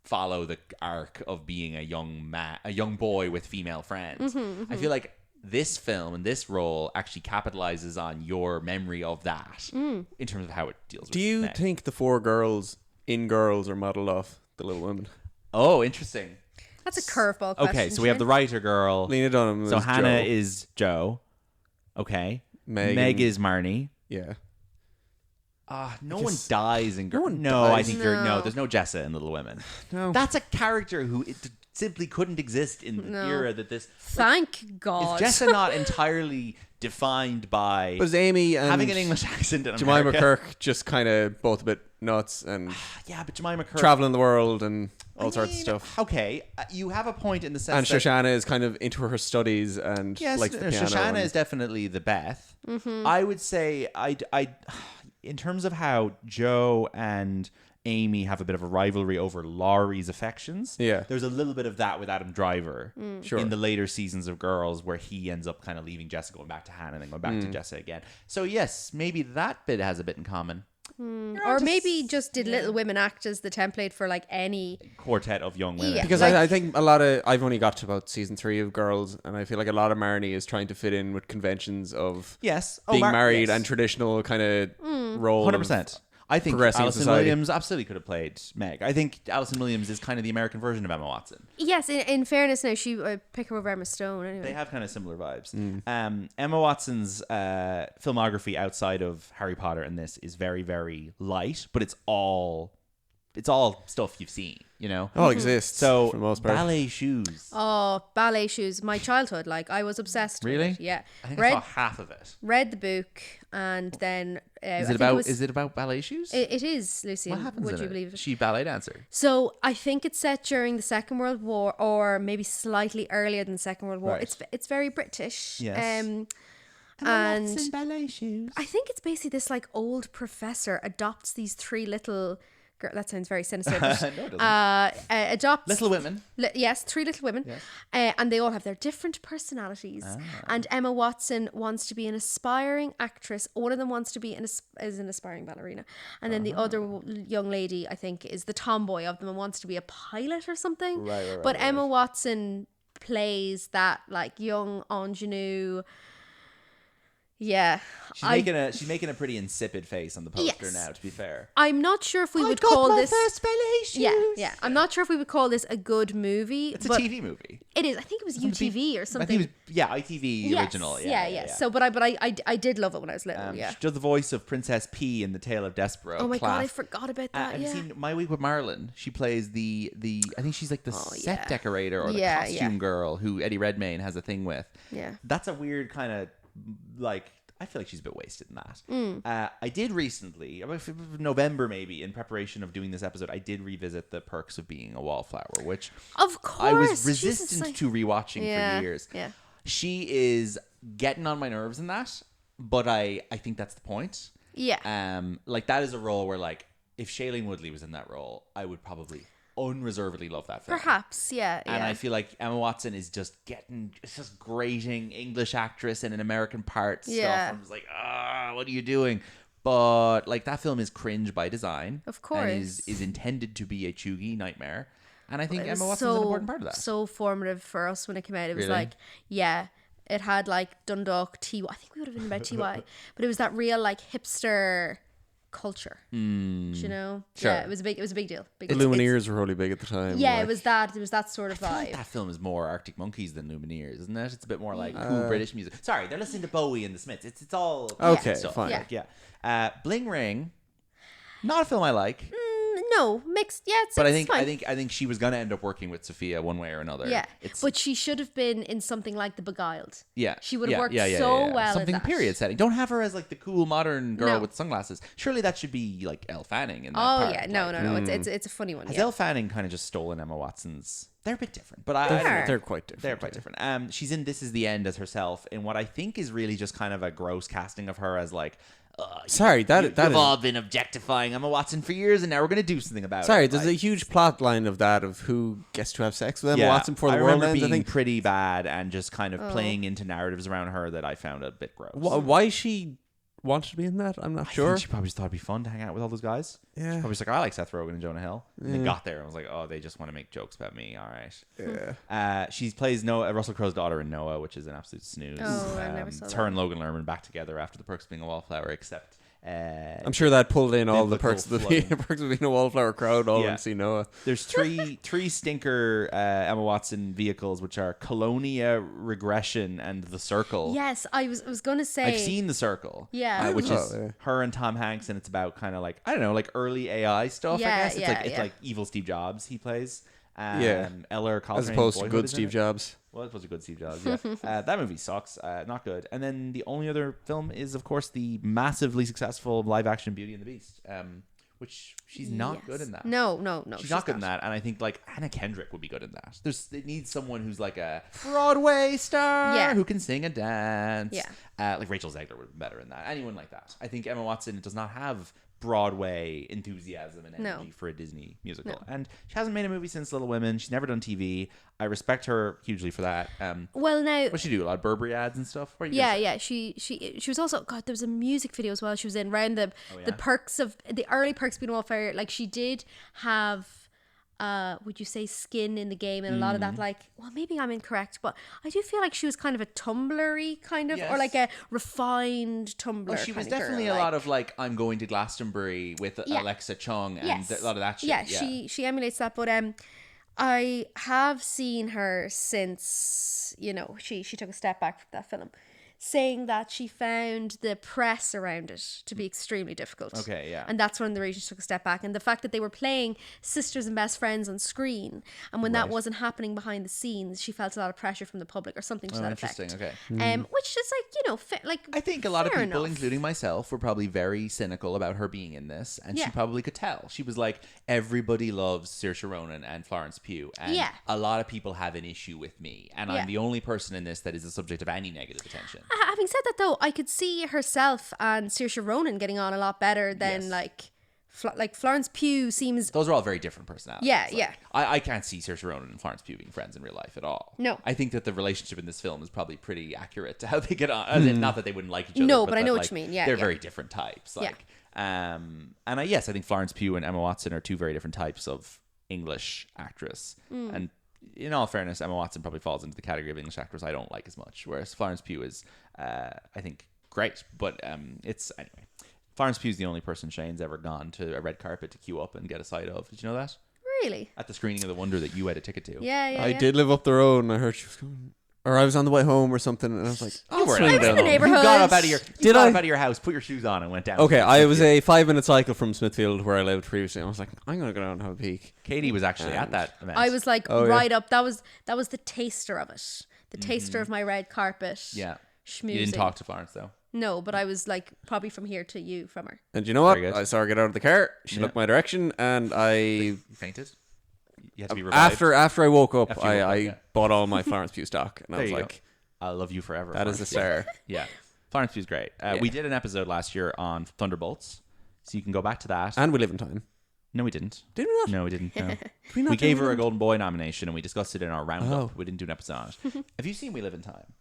follow the arc of being a young boy with female friends. I feel like this film and this role actually capitalizes on your memory of that in terms of how it deals with Do you Meg. think the 4 girls in Girls are modeled off the Little Women? Oh, interesting. That's a curveball question. Okay, so we have the writer girl. Lena Dunham So is Hannah Jo. is Joe. Okay. Megan. Meg is Marnie. Yeah. No one dies in Girl. one No, I dies. think you're no. There's no Jessa in Little Women. No. That's a character who simply couldn't exist in the No. era that this. Thank God. Is Jessa not entirely defined by But Amy and having an English accent in Jemima America? Kirk just kind of both a bit nuts and Yeah, but Jemima Kirk traveling the world and all I sorts of mean, stuff. Okay, you have a point in the sense And that Shoshana is kind of into her studies and yes, likes the piano. Shoshana and- is definitely the Beth. I would say in terms of how Joe and Amy have a bit of a rivalry over Laurie's affections. Yeah. There's a little bit of that with Adam Driver Sure. in the later seasons of Girls where he ends up kind of leaving Jessica, going back to Hannah, and then going back to Jessica again. So yes, maybe that bit has a bit in common. or maybe just did Little Women act as the template for like any. Quartet of young women. Yeah. Because Like- I think a lot of I've only got to about season 3 of Girls, and I feel like a lot of Marnie is trying to fit in with conventions of Yes. being married yes. and traditional kind of role. 100%. I think progressing Alison society. Williams absolutely could have played Meg. I think Alison Williams is kind of the American version of Emma Watson. Yes, in fairness, now she pick her over Emma Stone anyway. They have kind of similar vibes. Emma Watson's filmography outside of Harry Potter and this is very, very light, but it's all stuff you've seen, you know? All exists So for the most part. ballet shoes. Oh, ballet shoes! My childhood, like I was obsessed. Really? With it. Yeah. I think I saw half of it. read the book, and then Is it about ballet shoes? It is, Lucy. What happens Would in you it? believe it? She ballet dancer. So I think it's set during the Second World War, or maybe slightly earlier than the Second World War. Right. It's very British. Yes. And ballet shoes. I think it's basically this like old professor adopts these 3 little. That sounds very sinister. But, No, it doesn't. adopts Little women. Yes, 3 little women, and they all have their different personalities. And Emma Watson wants to be an aspiring actress. One of them wants to be is an aspiring ballerina, and then the other young lady, I think, is the tomboy of them and wants to be a pilot or something. But Emma Watson plays that like young ingenue. Yeah, She's making a pretty insipid face on the poster Yes. now, to be fair. I'm not sure if we would call this. ballet shoes. Yeah. I'm not sure if we would call this a good movie. It's a but TV movie. It is. I think it was UTV or I something. think it was ITV Yes, original. Yeah. So, but I did love it when I was little. yeah. She does the voice of Princess P in The Tale of Despero. Oh my god, I Class. forgot about that. Have yeah. you seen My Week with Marlon? She plays the I think she's like the set yeah. decorator or the Yeah, costume yeah. girl who Eddie Redmayne has a thing with. Yeah. That's a weird kind of like. I feel like she's a bit wasted in that. I did recently, about November maybe, in preparation of doing this episode, I did revisit The Perks of Being a Wallflower, which Of course. I was Jesus, resistant like- to rewatching for years. Yeah. She is getting on my nerves in that, but I think that's the point. Yeah. Like that is a role where like if Shailene Woodley was in that role, I would probably unreservedly love that film. Perhaps. Yeah. And yeah. I feel like Emma Watson is just it's just grating English actress in an American part Yeah. stuff. I'm just like, what are you doing? But like that film is cringe by design. Of course. And is intended to be a chuggy nightmare. And I think It was Emma Watson's an important part of that. So formative for us when it came out. It was Really? like, yeah, It had like Dundalk, TY. I think we would have been about TY, but it was that real like hipster culture. Do you know? Sure. Yeah, it was a big deal. Big The deal. Lumineers were really big at the time. Yeah, like- it was that sort of vibe. That film is more Arctic Monkeys than Lumineers, isn't it? It's a bit more like cool British music. Sorry, they're listening to Bowie and the Smiths. It's all Okay, stuff. fine. Like, yeah. Bling Ring, not a film I like. No, mixed. Yeah, But it's fine. I think she was gonna end up working with Sophia one way or another. Yeah, It's, but she should have been in something like The Beguiled. yeah, she would have yeah, worked yeah, yeah, so yeah. well. Something in that. period setting. Don't have her as like the cool modern girl No. with sunglasses. Surely that should be like Elle Fanning in that Oh part. yeah, no, Like, no, no. It's a funny one. Has Yeah. Elle Fanning kind of just stolen Emma Watson's? They're a bit different, but They're quite different. They're quite different. She's in This Is the End as herself in what I think is really just kind of a gross casting of her as like. Sorry, that You've is. all been objectifying Emma Watson for years, and now we're going to do something about Sorry, it. there's a huge plot line of that of who gets to have sex with Emma yeah, Watson before the I world remember ends. being I think. pretty bad and just kind of playing into narratives around her that I found a bit gross. Why she wanted to be in that? I'm not I sure. think she probably just thought it'd be fun to hang out with all those guys. Yeah. She probably was like, I like Seth Rogen and Jonah Hill. And they got there and was like, oh, they just want to make jokes about me. All right. Yeah. She plays Noah, Russell Crowe's daughter in Noah, which is an absolute snooze. Oh, I never saw It's that. her and Logan Lerman back together after The Perks of Being a Wallflower, except... I'm sure that pulled in all the biblical perks of the flooding. perks of being a wallflower crowd all Yeah. went to see Noah. There's three stinker Emma Watson vehicles, which are Colonia, Regression, and The Circle. Yes, I was gonna say. I've seen The Circle. Yeah. which is yeah. her and Tom Hanks, and it's about kind of like, I don't know, like early AI stuff. Yeah, I guess yeah, it's yeah. like evil Steve Jobs he plays. Yeah. Eller Coltrane, As opposed to Boyhood good is in Steve it. Jobs. Well, it was a good Steve Jobs. Yeah, that movie sucks. Not good. And then the only other film is, of course, the massively successful live-action Beauty and the Beast, which she's not Yes. good in that. No, She's not good in that, and I think like Anna Kendrick would be good in that. It needs someone who's like a Broadway star Yeah. who can sing and dance. Yeah. Like Rachel Zegler would be better in that. Anyone like that. I think Emma Watson does not have Broadway enthusiasm and energy No. for a Disney musical, and she hasn't made a movie since Little Women. She's never done TV. I respect her hugely for that. Well, now. What she do? A lot of Burberry ads and stuff. What are you Yeah, gonna say? yeah. She was also there was a music video as well. She was in around the yeah? the perks of the early Perks of Being a Wallflower. Like she did have. Would you say skin in the game and a lot of that, like, well, maybe I'm incorrect, but I do feel like she was kind of a Tumblr-y kind of, Yes. or like a refined Tumblr. Well, she was kind of definitely girl, a lot like- of like, I'm going to Glastonbury with Yeah. Alexa Chung and Yes. a lot of that shit. Yeah, she emulates that, but I have seen her since, she took a step back from that film, saying that she found the press around it to be extremely difficult. Okay, yeah. And that's one of the reasons she took a step back. And the fact that they were playing sisters and best friends on screen, and when that Right. wasn't happening behind the scenes, she felt a lot of pressure from the public or something to Oh, that interesting. effect. Okay. Which is like, I think a lot of fair people, enough. including myself, were probably very cynical about her being in this, and she Yeah. probably could tell. She was like, everybody loves Saoirse Ronan and Florence Pugh, and Yeah. a lot of people have an issue with me, and Yeah. I'm the only person in this that is the subject of any negative attention. Having said that, though, I could see herself and Saoirse Ronan getting on a lot better than Yes. like Florence Pugh seems. Those are all very different personalities. Yeah, Like, yeah. I can't see Saoirse Ronan and Florence Pugh being friends in real life at all. No. I think that the relationship in this film is probably pretty accurate to how they get on. As in, not that they wouldn't like each other. No, but I that, know what like, you mean. Yeah, they're yeah. very different types. Yeah. Like, and yes, I think Florence Pugh and Emma Watson are two very different types of English actress. Mm. And in all fairness, Emma Watson probably falls into the category of English actress I don't like as much, whereas Florence Pugh is, I think, great. But it's anyway. Florence Pugh's the only person Shane's ever gone to a red carpet to queue up and get a sight of. Did you know that? Really? At the screening of The Wonder that you had a ticket to. Yeah, yeah. I yeah. did live up the road and I heard she was going, or I was on the way home or something, and I was like, I'll were swing in the down. neighborhood. You got up out of your Did I? out of your house, put your shoes on, and went down. Okay, I was a 5-minute cycle from Smithfield where I lived previously. I was like, I'm gonna go down and have a peek. Katie was actually at that event. I was like Oh, yeah. right up. That was the taster of it. The taster of my red carpet. Mm-hmm. Yeah. Schmoozing. You didn't talk to Florence though. No, but I was like probably from here to you from her. And you know what? Very good. I saw her get out of the car. She Yeah. looked my direction, and I You fainted. You had to be revived. after I woke up, After you woke up, I yeah. bought all my Florence Pugh stock, and I There was you go. like, I love you forever. that is a Florence Pugh. star. Yeah, Florence Pugh's great. We did an episode last year on Thunderbolts, so you can go back to that. And we live in time. No, we didn't. Did we not? No, we didn't. No. we not we do gave her a that? Golden Boy nomination, and we discussed it in our roundup. Oh. We didn't do an episode on it. Have you seen We Live in Time?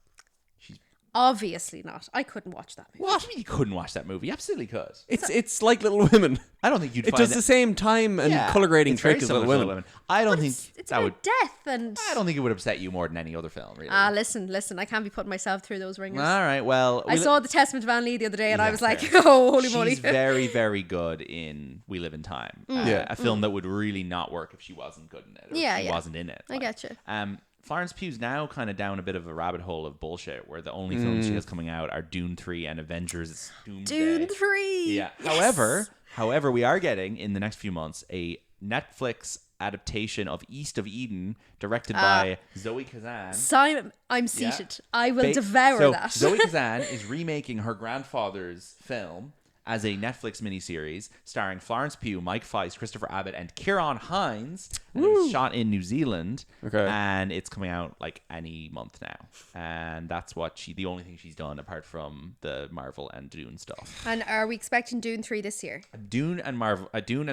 Obviously not. I couldn't watch that movie. What do you mean you couldn't watch that movie? You absolutely could. It's like Little Women. I don't think you'd It find does the same time and color grading it's very trick as similar Little to Women. I don't think It's that about would. death and... I don't think it would upset you more than any other film, really. Listen. I can't be putting myself through those ringers. All right, well, I saw The Testament of Anne Lee the other day and I Yeah, was like, fair. oh, holy moly. She's very, very good in We Live in Time. A film that would really not work if she wasn't good in it. Or if she wasn't in it. I get you. Florence Pugh's now kind of down a bit of a rabbit hole of bullshit where the only films she has coming out are Dune 3 and Avengers Doomsday. Dune 3. Yeah. Yes. However, we are getting in the next few months a Netflix adaptation of East of Eden directed by Zoe Kazan. Simon, I'm seated. I will devour that. Zoe Kazan is remaking her grandfather's film as a Netflix miniseries starring Florence Pugh, Mike Feist, Christopher Abbott, and Ciarán Hinds. And it was shot in New Zealand. Okay. And it's coming out like any month now. And that's the only thing she's done apart from the Marvel and Dune stuff. And are we expecting Dune 3 this year? Dune and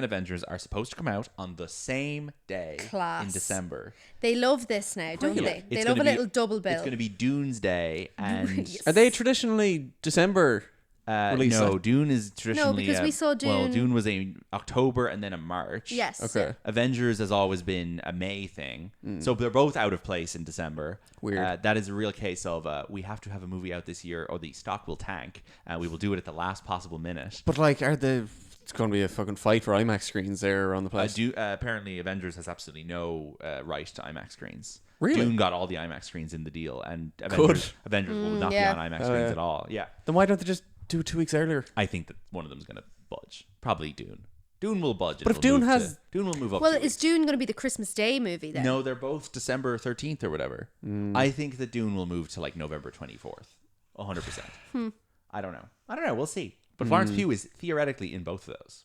Avengers are supposed to come out on the same day in December. They love this now, don't they? They It's love a gonna be- little double bill. It's going to be Dune's Day, and Are they traditionally December? release no, that? Dune is traditionally because we saw Well, Dune- Dune was a October and then a March. Yes. Okay. Avengers has always been a May thing, so they're both out of place in December. Weird. That is a real case of we have to have a movie out this year, or the stock will tank. We will do it at the last possible minute. But like, it's going to be a fucking fight for IMAX screens there around the place. Apparently, Avengers has absolutely no right to IMAX screens. Really? Dune got all the IMAX screens in the deal, and Avengers will not yeah. be on IMAX screens at all. Yeah, Then why don't they just do it 2 weeks earlier? I think that one of them is going to budge. Probably Dune. Dune will budge. But if Dune has- Dune will move up. Well, 2 is weeks. Dune going to be the Christmas Day movie then? No, they're both December 13th or whatever. I think that Dune will move to like November 24th. 100%. I don't know. We'll see. But Florence Pugh is theoretically in both of those.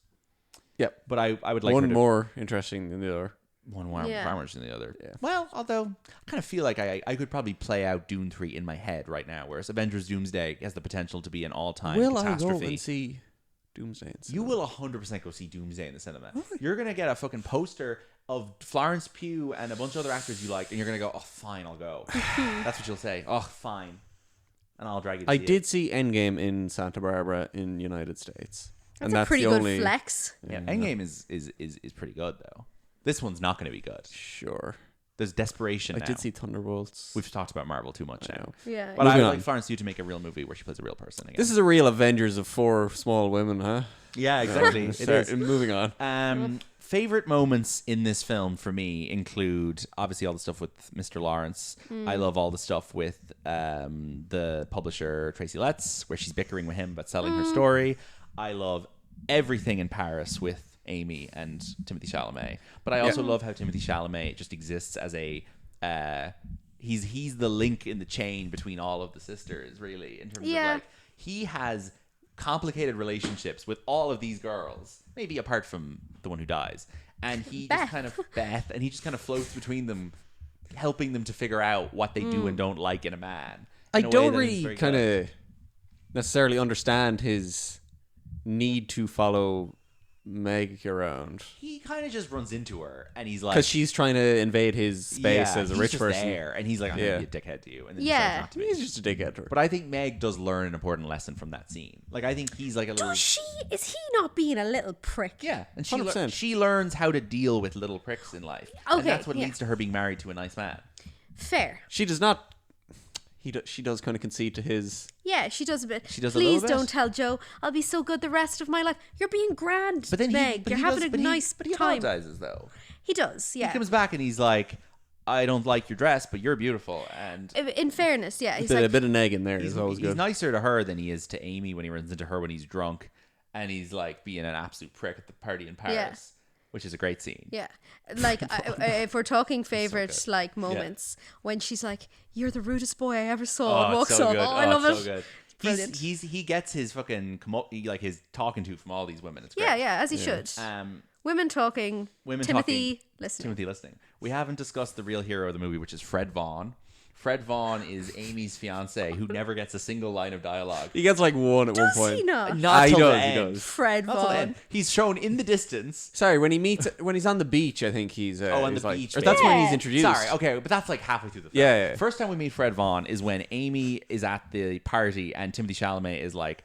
Yep. But I would like her One to, more interesting than the other. one more Yeah. far more than the other. Yeah. Well, although I kind of feel like I could probably play out Dune 3 in my head right now, whereas Avengers Doomsday has the potential to be an all-time Will I catastrophe. go and see Doomsday? in You cinema? will 100% go see Doomsday in the cinema. You're going to get a fucking poster of Florence Pugh and a bunch of other actors you like, and you're going to go, oh, fine, I'll go. That's what you'll say. Oh, fine. And I'll drag you to I see did see Endgame in Santa Barbara in the United States. That's and a pretty the good only, flex. it. Yeah, Endgame is pretty good, though. This one's not going to be good. Sure. There's desperation I now. did see Thunderbolts. We've talked about Marvel too much I now. know. Yeah. But I Moving would on. like Florence Pugh to make a real movie where she plays a real person again. This is a real Avengers of 4 small women, huh? Yeah, exactly. It is. Moving on. Favorite moments in this film for me include obviously all the stuff with Mr. Lawrence. I love all the stuff with the publisher Tracy Letts, where she's bickering with him about selling her story. I love everything in Paris with Amy and Timothy Chalamet. But I also love how Timothy Chalamet just exists as a he's the link in the chain between all of the sisters, really, in terms of like he has complicated relationships with all of these girls, maybe apart from the one who dies, and he just kind of Beth, and he just kind of floats between them, helping them to figure out what they do and don't like in a man. I in a way don't that is really very kind good. of necessarily understand his need to follow Meg around. He kind of just runs into her, and he's like, Because she's trying to invade his space as a he's rich just person. there, and he's like, I'm Yeah. gonna be a dickhead to you, and then Yeah. decides not to be. He's just a dickhead to her. But I think Meg does learn an important lesson from that scene. Like, I think he's like a little. Is he not being a little prick? Yeah, and 100%. she learns how to deal with little pricks in life, and Okay, that's what yeah. leads to her being married to a nice man. Fair. She does not. She does kind of concede to his. Yeah, she does a bit. She does a Please little bit. don't tell Joe. I'll be so good the rest of my life. You're being grand, But then Meg. You're having a nice but he time. apologizes though. He does, yeah. He comes back and he's like, I don't like your dress, but you're beautiful, and In fairness, yeah. He's A like, bit of neg in there he's is always he's good. nicer to her than he is to Amy when he runs into her when he's drunk, and he's like being an absolute prick at the party in Paris, which is a great scene. yeah. Like, if we're talking favorite, like, moments, when she's like, you're the rudest boy I ever saw, and it's walks so off. good. Oh, I love it's it. So good. Brilliant. He gets his fucking like his talking to from all these women. It's great. Yeah, as he should. Women talking, Women Timothy talking, listening. Timothy listening. We haven't discussed the real hero of the movie, which is Fred Vaughn. Fred Vaughn is Amy's fiance who never gets a single line of dialogue. He gets like one at one Does point. he not? Not he till the does. He end. does. Fred Not till the Vaughn. end. He's shown in the distance. Sorry, when he's on the beach, I think he's on he's the like, beach, or that's when he's Yeah. introduced. Sorry, okay, but that's like halfway through the film. Yeah. First time we meet Fred Vaughn is when Amy is at the party and Timothy Chalamet is like,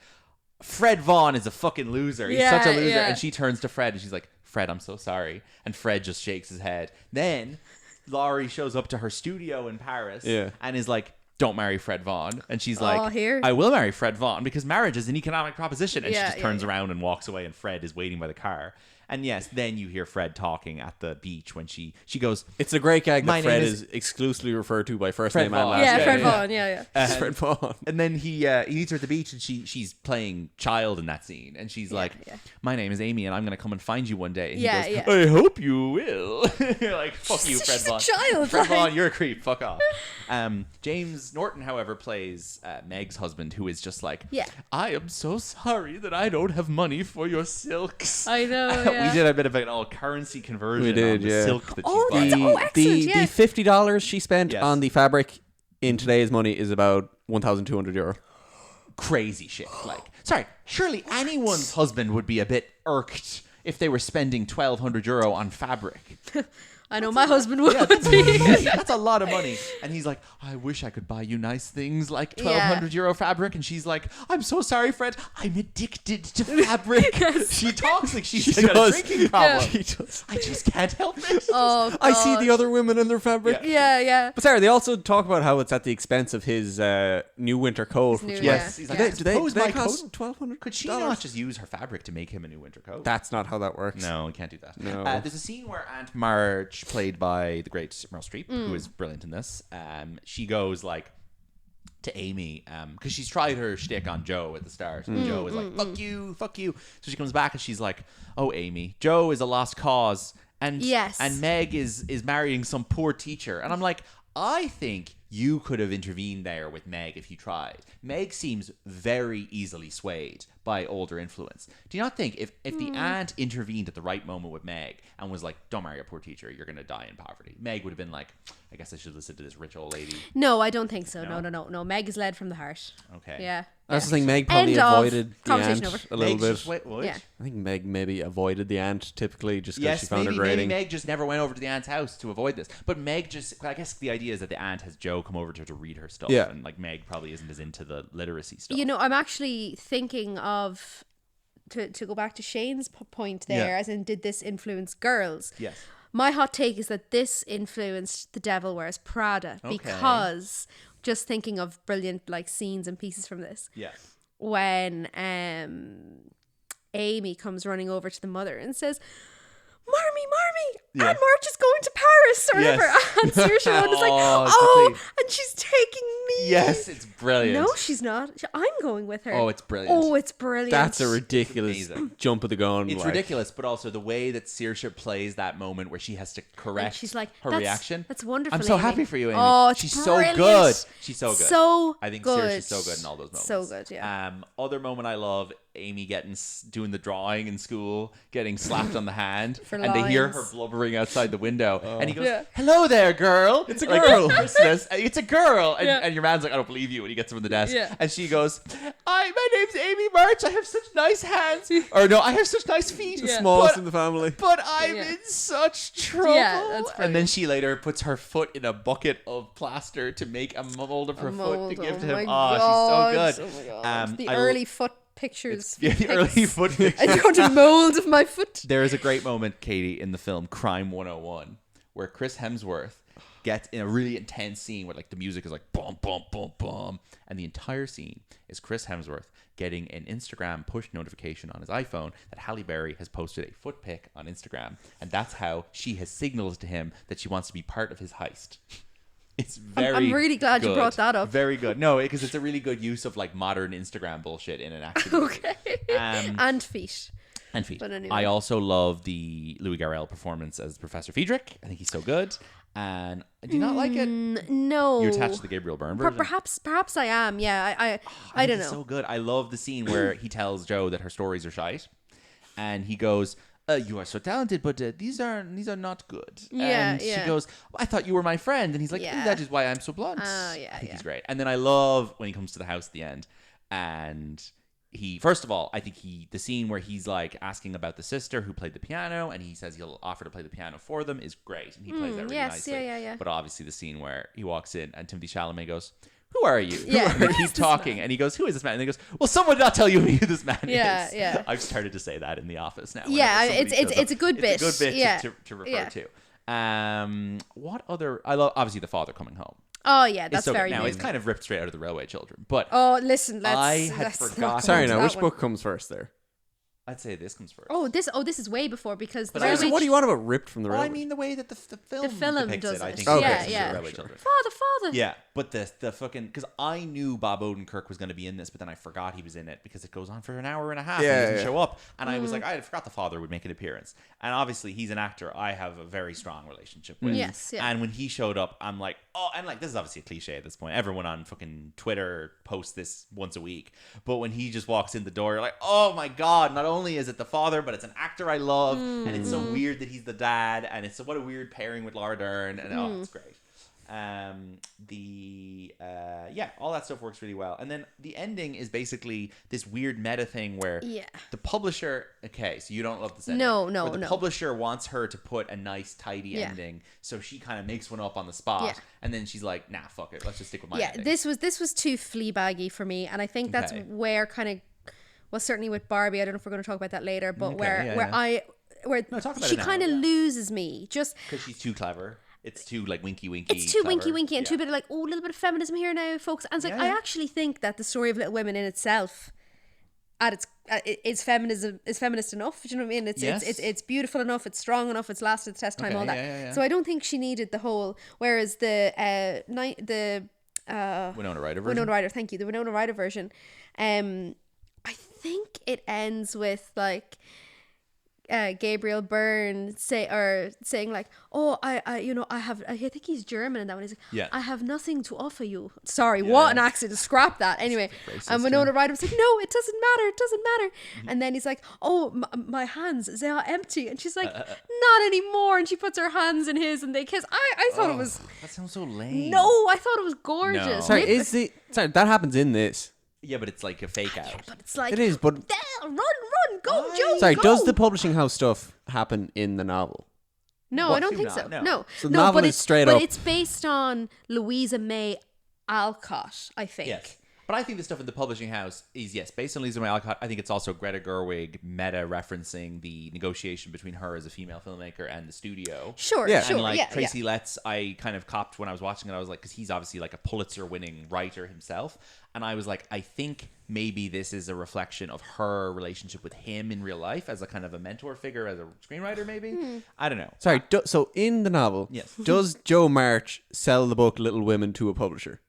Fred Vaughn is a fucking loser. He's Yeah, such a loser. yeah. And she turns to Fred and she's like, Fred, I'm so sorry. And Fred just shakes his head. Then Laurie shows up to her studio in Paris and is like, don't marry Fred Vaughn. And she's like, here. I will marry Fred Vaughn because marriage is an economic proposition. And she Yeah, just yeah, turns yeah. around and walks away and Fred is waiting by the car. And yes, then you hear Fred talking at the beach when she goes, It's a great gag My that Fred name is exclusively referred to by first Fred name and Vaughn. last Yeah, name. Fred Vaughn. Yeah. It's Fred Vaughn. And then he meets her at the beach and she's playing child in that scene. And she's like, yeah. my name is Amy and I'm going to come and find you one day. And Yeah, he goes, yeah. I hope you will. You're like, fuck you, Fred She's a Vaughn. child, Fred like- Vaughn, you're a creep. Fuck off. James Norton, however, plays Meg's husband, who is just like, Yeah. I am so sorry that I don't have money for your silks. I know. Yeah. We did a bit of an all currency conversion We did, on the yeah. silk that Oh, she's that's- buying. excellent, the yeah. $50 she spent Yes. on the fabric in today's money is about €1,200. Crazy shit. Like, sorry, surely anyone's husband would be a bit irked if they were spending €1,200 on fabric. I know my husband would That's, be. that's a lot of money. And he's like, I wish I could buy you nice things like €1,200 fabric. And she's like, I'm so sorry, Fred. I'm addicted to fabric. She talks like she's got a does. drinking problem. She does. I just can't help it. Oh, I see God. the other women in their fabric. Yeah. But sorry, they also talk about how it's at the expense of his new winter coat. New- which yeah. Yes. He's like, Do they suppose my cost coat. $1,200? Could she not just use her fabric to make him a new winter coat? That's not how that works. No, we can't do that. No. There's a scene where Aunt Marge, played by the great Meryl Streep, who is brilliant in this, she goes like to Amy because she's tried her shtick on Joe at the start, and Joe is like, fuck you. So she comes back and she's like, oh, Amy, Joe is a lost cause, and Yes. and Meg is marrying some poor teacher, and I'm like, I think you could have intervened there with Meg if you tried. Meg seems very easily swayed by older influence. Do you not think if the aunt intervened at the right moment with Meg and was like, don't marry a poor teacher, you're going to die in poverty, Meg would have been like, I guess I should listen to this rich old lady. No, I don't think so. No? No. Meg is led from the heart. Okay. Yeah. That's the thing. Meg probably End of avoided the conversation aunt over. a little Meg's bit. just, what? Yeah. I think Meg maybe avoided the aunt typically just because Yes, she found maybe her grating. Meg just never went over to the aunt's house to avoid this. But Meg just, I guess the idea is that the aunt has Joe come over to her to read her stuff. Yeah. And like Meg probably isn't as into the literacy stuff. You know, I'm actually thinking of to go back to Shane's point there, Yeah. as in, did this influence girls? Yes. My hot take is that this influenced The Devil Wears Prada, Okay. because just thinking of brilliant like scenes and pieces from this, Yeah. when Amy comes running over to the mother and says, Marmy, Yeah. Aunt March is going to Paris or Yes. whatever. And Saoirse Ronan is like, Oh, it's oh, complete. and she's taking me. Yes, it's brilliant. No, she's not. I'm going with her. Oh, it's brilliant. Oh, it's brilliant. That's a ridiculous amazing. jump of the gun. It's like. ridiculous, but also the way that Saoirse plays that moment where she has to correct she's like, her "That's- reaction. that's wonderful, I'm so Amy." happy for you, Amy. Oh, it's She's brilliant. so good. She's so good. So I think good. Saoirse's so good in all those moments. So good, yeah. Other moment I love, Amy doing the drawing in school, getting slapped on the hand, For and they hear her lines. blubbering outside the window, and he goes, Yeah. "Hello there, girl. It's a girl." Christmas. It's a girl." And, Yeah. and your man's like, "I don't believe you." And he gets him on the desk, Yeah. and she goes, my name's Amy March. I have such nice hands, or no, I have such nice feet. Yeah. Smallest But- in the family. But I'm Yeah. in such trouble. Yeah, that's and then brilliant. she later puts her foot in a bucket of plaster to make a mold of her foot to give to him. Oh, she's so good. Oh my god. The I- early foot pictures. Yeah, the early foot I picture. wrote a mold of my foot. There is a great moment, Katie, in the film Crime 101, where Chris Hemsworth gets in a really intense scene where like the music is like bum bum bum bum, and the entire scene is Chris Hemsworth getting an Instagram push notification on his iPhone that Halle Berry has posted a foot pic on Instagram, and that's how she has signaled to him that she wants to be part of his heist. It's very I'm really glad you good. brought that up. Very good. No, because it's a really good use of like modern Instagram bullshit in an action movie. Okay. Um, And feet. and feet. But anyway. I also love the Louis Garrel performance as Professor Friedrich. I think he's so good. And do you not like it? No. You're attached to the Gabriel Byrne version. Perhaps I am. Yeah. I don't It's know. so good. I love the scene where he tells Joe that her stories are shite. And he goes, you are so talented, but these are not good. Yeah, and yeah. she goes, I thought you were my friend. And he's like, Yeah. that is why I'm so blunt. Yeah, I think yeah. he's great. And then I love when he comes to the house at the end, and he, first of all, I think the scene where he's like asking about the sister who played the piano, and he says he'll offer to play the piano for them is great, and he plays that really yes, nicely. yeah. But obviously the scene where he walks in and Timothée Chalamet goes, who are you? Yeah, And they keep talking, and he goes, who is this man? And he goes, well, someone not tell you who this man Yeah, is. yeah. I've started to say that in the office now. Yeah, whenever somebody shows it's a up. good bit. It's a good bit Yeah. to refer Yeah. to. What other? I love obviously the father coming home. Oh yeah, It's that's so good. very Now good. it's kind of ripped straight out of the Railway Children, but Oh, listen, I had let's forgotten. not Sorry, go now into which that one. book comes first there? I'd say this comes first. Oh, this is way before because the But I was- So what do you want about ripped from the Well, railway? I mean the way that the film film depicts does it, I it. think. Okay. is Yeah, the Railway sure. Children. Father. Yeah, but the fucking, because I knew Bob Odenkirk was going to be in this, but then I forgot he was in it because it goes on for an hour and a half. Yeah, and he doesn't yeah. show up, and I was like, I forgot the father would make an appearance. And obviously, he's an actor I have a very strong relationship with. Yes, yeah. And when he showed up, I'm like, oh, and like this is obviously a cliche at this point. Everyone on fucking Twitter posts this once a week, but when he just walks in the door, you're like, oh my god! Not only is it the father, but it's an actor I love, and it's so weird that he's the dad, and it's what a weird pairing with Laura Dern, and oh, it's great. All that stuff works really well, and then the ending is basically this weird meta thing where the publisher, okay, so you don't love this ending. No, where the publisher wants her to put a nice tidy ending, so she kind of makes one up on the spot, and then she's like, nah, fuck it, let's just stick with my ending. this was too Fleabaggy for me, and I think that's where kind of, well, certainly with Barbie, I don't know if we're going to talk about that later, but talk about she it now, kind of loses me just because she's too clever. It's too like winky. It's too clever. winky and too bit of like, oh, a little bit of feminism here now, folks. And it's like, I actually think that the story of Little Women in itself, at its is feminism is feminist enough. Do you know what I mean? It's beautiful enough. It's strong enough. It's lasted the test of time. All that. Yeah. So I don't think she needed the whole. Whereas the Winona Ryder version. Winona Ryder, thank you. The Winona Ryder version, I think it ends with like. Gabriel Byrne saying like, oh, I think he's German and that one. He's like, I have nothing to offer you. Sorry, what an accident. Scrap that. Anyway, and Winona Ryder was like, no, it doesn't matter. And then he's like, oh, my hands, they are empty. And she's like, not anymore. And she puts her hands in his and they kiss. I thought it was. That sounds so lame. No, I thought it was gorgeous. No. Sorry, that happens in this. Yeah, but it's like a fake out. But it's like, It is, but run, go, Joe. sorry, go. does the publishing house stuff happen in the novel? No, What, I don't do think not? so. No. No. So the novel is straight but up- it's based on Louisa May Alcott, I think. Yes. But I think the stuff in the publishing house is, yes, based on Lisa May Alcott. I think it's also Greta Gerwig meta referencing the negotiation between her as a female filmmaker and the studio. Sure, Yeah. sure. And like yeah, Tracy Letts, I kind of copped when I was watching it. I was like, because he's obviously like a Pulitzer-winning writer himself, and I was like, I think maybe this is a reflection of her relationship with him in real life as a kind of a mentor figure, as a screenwriter, maybe. I don't know. Sorry, so in the novel, Yes. does Joe March sell the book Little Women to a publisher?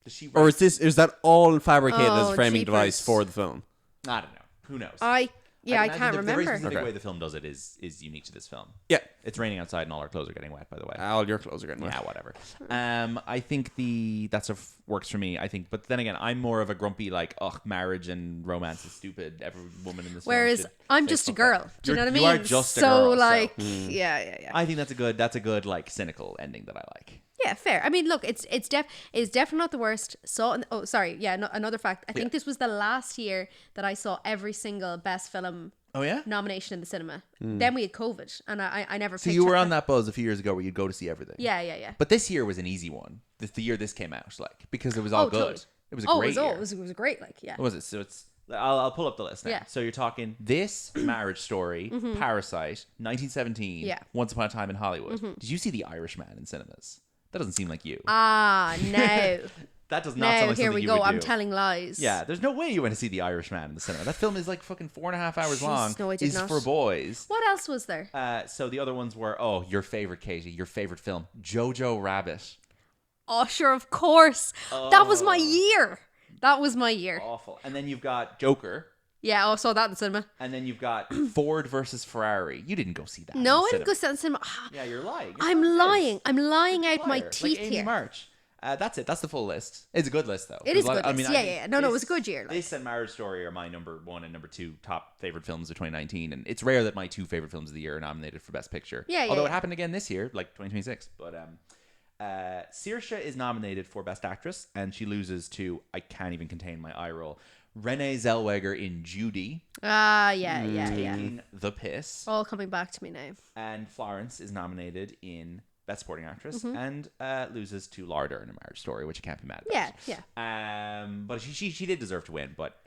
Does she Or write- is that all fabricated as Oh, a framing jeepers. device for the film? I don't know. Who knows? I imagine can't the very remember. specific Okay. way the film does it is unique to this film. Yeah. It's raining outside and all our clothes are getting wet, by the way. All your clothes are getting wet. Yeah, whatever. I think that stuff works for me. I think, but then again, I'm more of a grumpy like, ugh, marriage and romance is stupid. Every woman in this Whereas film should I'm say just a fuck girl. that. Do you know what I mean? You are just a so girl. like, so. yeah. I think that's a good like cynical ending that I like. Yeah, fair. I mean, look, it's definitely not the worst. Another fact. I think this was the last year that I saw every single best film Oh yeah. nomination in the cinema. Then we had COVID, and I never. So you were on that buzz a few years ago where you'd go to see everything. Yeah. But this year was an easy one. The year this came out, like, because it was all good. Totally. It was a great year. It was great. Like, yeah. What was it? So it's. I'll pull up the list now. Yeah. So you're talking this Marriage Story, Parasite, 1917, Yeah. Once Upon a Time in Hollywood. Did you see The Irishman in cinemas? That doesn't seem like you. No. That does not sound Now like here something we you go. would I'm do. telling lies. Yeah, there's no way you went to see The Irishman in the cinema. That film is like fucking 4.5 hours Jeez, long. no, I did is not. for boys. What else was there? So the other ones were, your favorite, Katie, your favorite film, Jojo Rabbit. Oh, sure, of course. That was my year. That was my year. Awful. And then you've got Joker. Yeah, I saw that in the cinema. And then you've got Ford versus Ferrari. You didn't go see that. No, in I the didn't go cinema. see that in the cinema. Yeah, you're lying. I'm lying. I'm lying out my Liar. teeth like Amy here. March. That's it. That's the full list. It's a good list, though. It is a good I list. mean, Yeah. No, it was a good year. Like. This and Marriage Story are my number 1 and number 2 top favorite films of 2019, and it's rare that my 2 favorite films of the year are nominated for Best Picture. Although it happened again this year, like 2026. But Saoirse is nominated for Best Actress, and she loses to, I can't even contain my eye roll, Renee Zellweger in Judy. Taking the piss. All coming back to me now. And Florence is nominated in Best Supporting Actress and loses to Laura Dern in Marriage Story, which you can't be mad about. Yeah. But she did deserve to win, but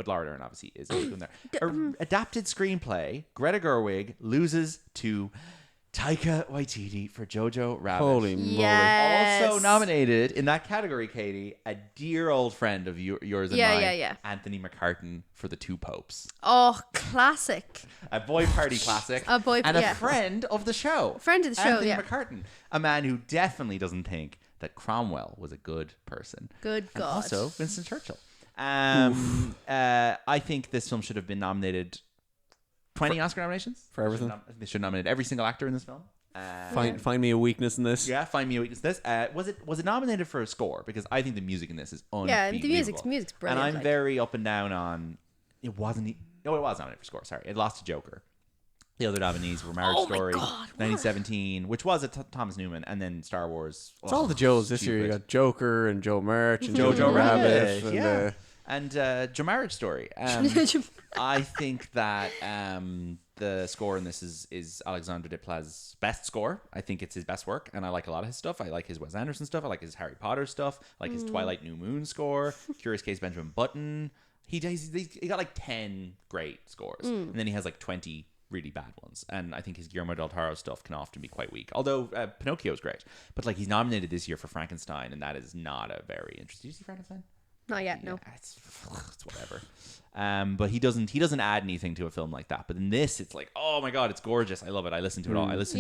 Laura Dern obviously is doing there. Adapted screenplay, Greta Gerwig loses to Taika Waititi for Jojo Rabbit. Holy moly. Yes. Also nominated in that category, Katie, a dear old friend of yours and mine, Anthony McCartan for The Two Popes. Oh, classic. A boy party classic. A friend of the show. Anthony McCartan. A man who definitely doesn't think that Cromwell was a good person. Good God. And also Winston Churchill. I think this film should have been nominated 20 Oscar nominations for everything. They should nominate every single actor in this film. Find me a weakness in this. Yeah, find me a weakness in this. Was it nominated for a score? Because I think the music in this is unbelievable. Yeah, the music's brilliant. And I'm very up and down on. It wasn't. No, it was nominated for score. Sorry, it lost to Joker. The other nominees were Marriage Story, 1917, which was a Thomas Newman, and then Star Wars. It's all the Joes this year. You got Joker and Joe March and Jojo Rabbit. And Joe Marriage Story. I think that the score in this is Alexandre Desplat's best score. I think it's his best work, and I like a lot of his stuff. I like his Wes Anderson stuff. I like his Harry Potter stuff. I like his Twilight New Moon score. Curious Case Benjamin Button. He got like 10 great scores, and then he has like 20 really bad ones. And I think his Guillermo del Toro stuff can often be quite weak. Although Pinocchio's great, but like he's nominated this year for Frankenstein, and that is not a very interesting. Did you see Frankenstein? Not yet, no. It's whatever. But he doesn't add anything to a film like that. But in this, it's like, oh my God, it's gorgeous. I love it. I listen to it all. I listen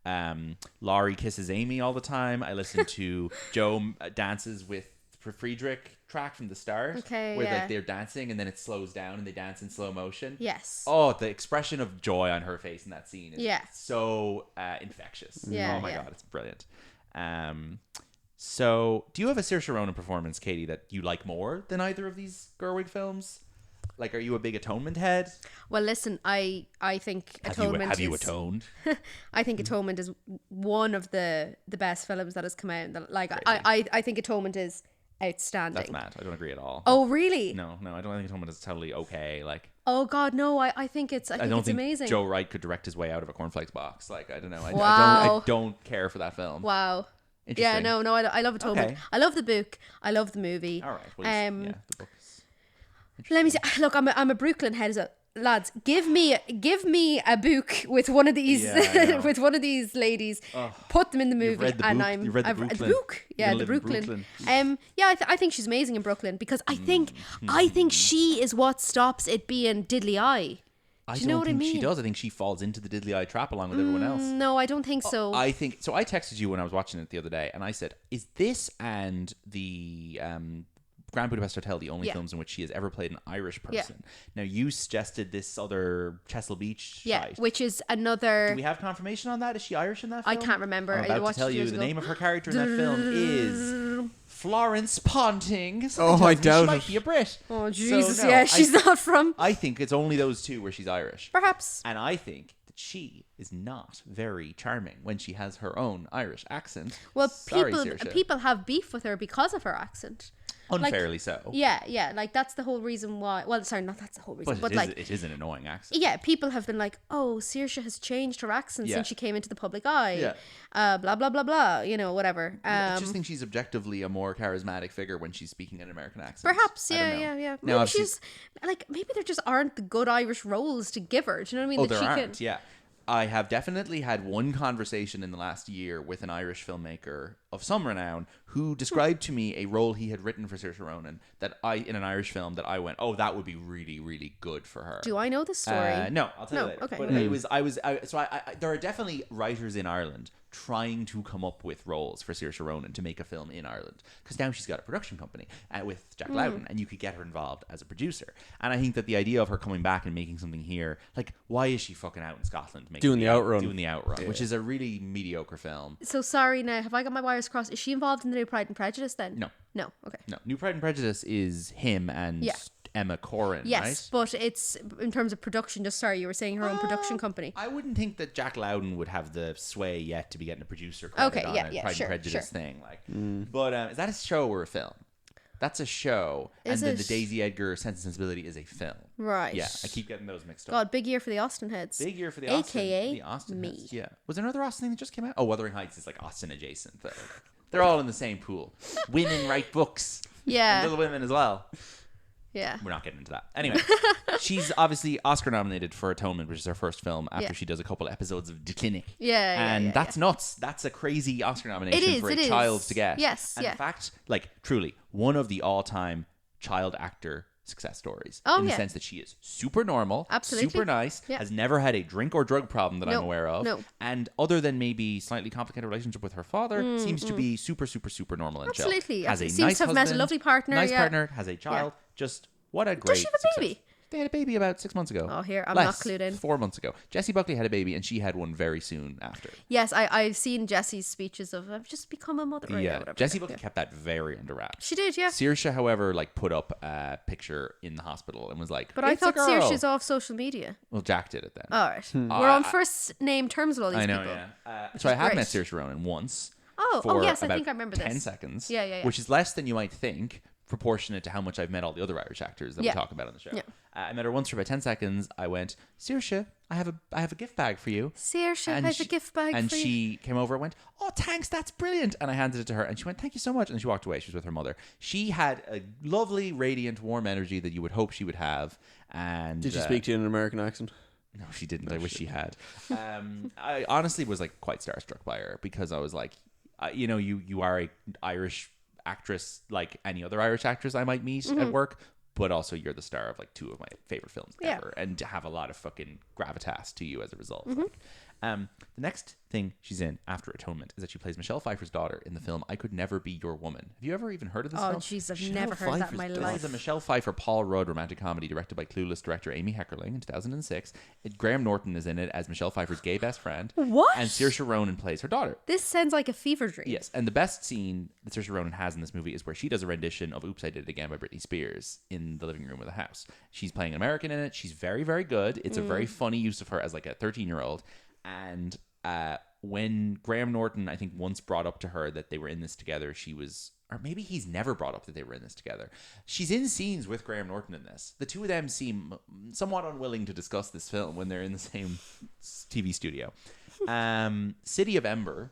to Laurie kisses Amy all the time. I listen to Joe dances with Friedrich track from the start. Okay, where like they're dancing and then it slows down and they dance in slow motion. Yes. Oh, the expression of joy on her face in that scene is so infectious. Yeah, oh my God, it's brilliant. So, do you have a Saoirse Ronan performance, Katie, that you like more than either of these Gerwig films? Like, are you a big Atonement head? Well, listen, I think Atonement have you atoned? I think Atonement is one of the best films that has come out. Like, I think Atonement is outstanding. That's mad. I don't agree at all. Oh, really? No, I don't think Atonement is totally okay. Like, oh God, no! I think it's I don't think amazing. Joe Wright could direct his way out of a cornflakes box. Like, I don't know. Wow. I don't care for that film. Wow. Interesting. Yeah, no, I love Atonement. Okay. I love the book. I love the movie. All right. Well, the book is let me see. Look, I'm a Brooklyn head. So, lads, give me a book with one of these with one of these ladies. Put them in the movie, I've read the book. Yeah, the Brooklyn. I think she's amazing in Brooklyn because I think she is what stops it being diddly eye. Do you know what I mean? She does. I think she falls into the diddly eye trap along with everyone else. No, I don't think so. I think so. I texted you when I was watching it the other day, and I said, "Is this and the Grand Budapest Hotel the only films in which she has ever played an Irish person?" Now, you suggested this other Chesil Beach site, which is another. Do we have confirmation on that? Is she Irish in that film? I can't remember. I'm about to tell you the name of her character in that film is Florence Ponting. I doubt she might be a Brit. Oh Jesus! So, no, she's not from. I think it's only those two where she's Irish. Perhaps. And I think that she is not very charming when she has her own Irish accent. Well, Sorry, Saoirse. people have beef with her because of her accent. Unfairly so. Yeah. Like, that's the whole reason why. Well, sorry, not that's the whole reason. But it is an annoying accent. Yeah, people have been like, oh, Saoirse has changed her accent since she came into the public eye. Yeah. Blah, blah, blah, blah. You know, whatever. I just think she's objectively a more charismatic figure when she's speaking an American accent. Perhaps, yeah. Now, maybe she's, maybe there just aren't the good Irish roles to give her. Do you know what I mean? Oh, there aren't, yeah. I have definitely had one conversation in the last year with an Irish filmmaker of some renown who described to me a role he had written for Saoirse Ronan in an Irish film that I went, oh, that would be really, really good for her. Do I know the story? No, I'll tell you later. Okay. But there are definitely writers in Ireland trying to come up with roles for Saoirse Ronan to make a film in Ireland, because now she's got a production company with Jack Loudon, and you could get her involved as a producer. And I think that the idea of her coming back and making something here, like, why is she fucking out in Scotland Doing the Outrun, which is a really mediocre film. So sorry now, have I got my wires crossed? Is she involved in the new Pride and Prejudice then? No, okay. No, New Pride and Prejudice is him and Emma Corrin, yes, right? but it's in terms of production. Just sorry, you were saying her own production company. I wouldn't think that Jack Loudon would have the sway yet to be getting a producer credit on a Pride and Prejudice thing. Like, but is that a show or a film? That's a show, and then the Daisy Edgar Sense and Sensibility is a film. Right. Yeah, I keep getting those mixed up. God, big year for the Austen heads. Big year for the AKA Austen me. heads. Yeah. Was there another Austen thing that just came out? Oh, Wuthering Heights is like Austen adjacent. They're all in the same pool. Women write books. Yeah. And Little Women as well. Yeah. We're not getting into that. Anyway, she's obviously Oscar nominated for Atonement, which is her first film after she does a couple episodes of The Clinic. And that's nuts. That's a crazy Oscar nomination for a child to get. Yes. And in fact, like, truly, one of the all-time child actor success stories. In the sense that she is super normal, super nice, has never had a drink or drug problem that I'm aware of. And other than maybe slightly complicated relationship with her father, seems to be super, super, super normal and chill. Has a seems nice to have husband, met a lovely partner. Nice partner, has a child. Just what a great Does she have a success. baby? They had a baby about 6 months ago. Oh, here, I'm not clued in. 4 months ago. Jessie Buckley had a baby, and she had one very soon after. Yes, I've seen Jessie's speeches of I've just become a mother. Yeah, Jessie Buckley kept that very under wraps. She did, yeah. Saoirse, however, like put up a picture in the hospital and was like, but I thought Saoirse's off social media. Well, Jack did it then. All right. We're on first name terms with all these people. I know, yeah. So I have met Saoirse Ronan once. Oh, yes, I think I remember this. 10 seconds. Yeah. Which is less than you might think, proportionate to how much I've met all the other Irish actors that we talk about on the show. Yeah. I met her once for about 10 seconds. I went, Saoirse, I have a gift bag for you. Saoirse, I have a gift bag for you. And she came over and went, oh, thanks, that's brilliant. And I handed it to her and she went, thank you so much. And she walked away. She was with her mother. She had a lovely, radiant, warm energy that you would hope she would have. And did she speak to you in an American accent? No, she didn't. I wish she had. I honestly was like quite starstruck by her because I was like, you are a Irish actress like any other Irish actress I might meet at work, but also you're the star of like two of my favorite films ever, and to have a lot of fucking gravitas to you as a result. Like, the next thing she's in after Atonement is that she plays Michelle Pfeiffer's daughter in the film I Could Never Be Your Woman. Have you ever even heard of this film? Oh, jeez, I've never heard that in my life. This is a Michelle Pfeiffer, Paul Rudd romantic comedy directed by Clueless director Amy Heckerling in 2006. Graham Norton is in it as Michelle Pfeiffer's gay best friend. What? And Saoirse Ronan plays her daughter. This sounds like a fever dream. Yes, and the best scene that Saoirse Ronan has in this movie is where she does a rendition of Oops, I Did It Again by Britney Spears in the living room of the house. She's playing an American in it. She's very, very good. It's a very funny use of her as like a 13-year-old. And when Graham Norton, I think, once brought up to her that they were in this together, she was, or maybe he's never brought up that they were in this together. She's in scenes with Graham Norton in this. The two of them seem somewhat unwilling to discuss this film when they're in the same TV studio. City of Ember.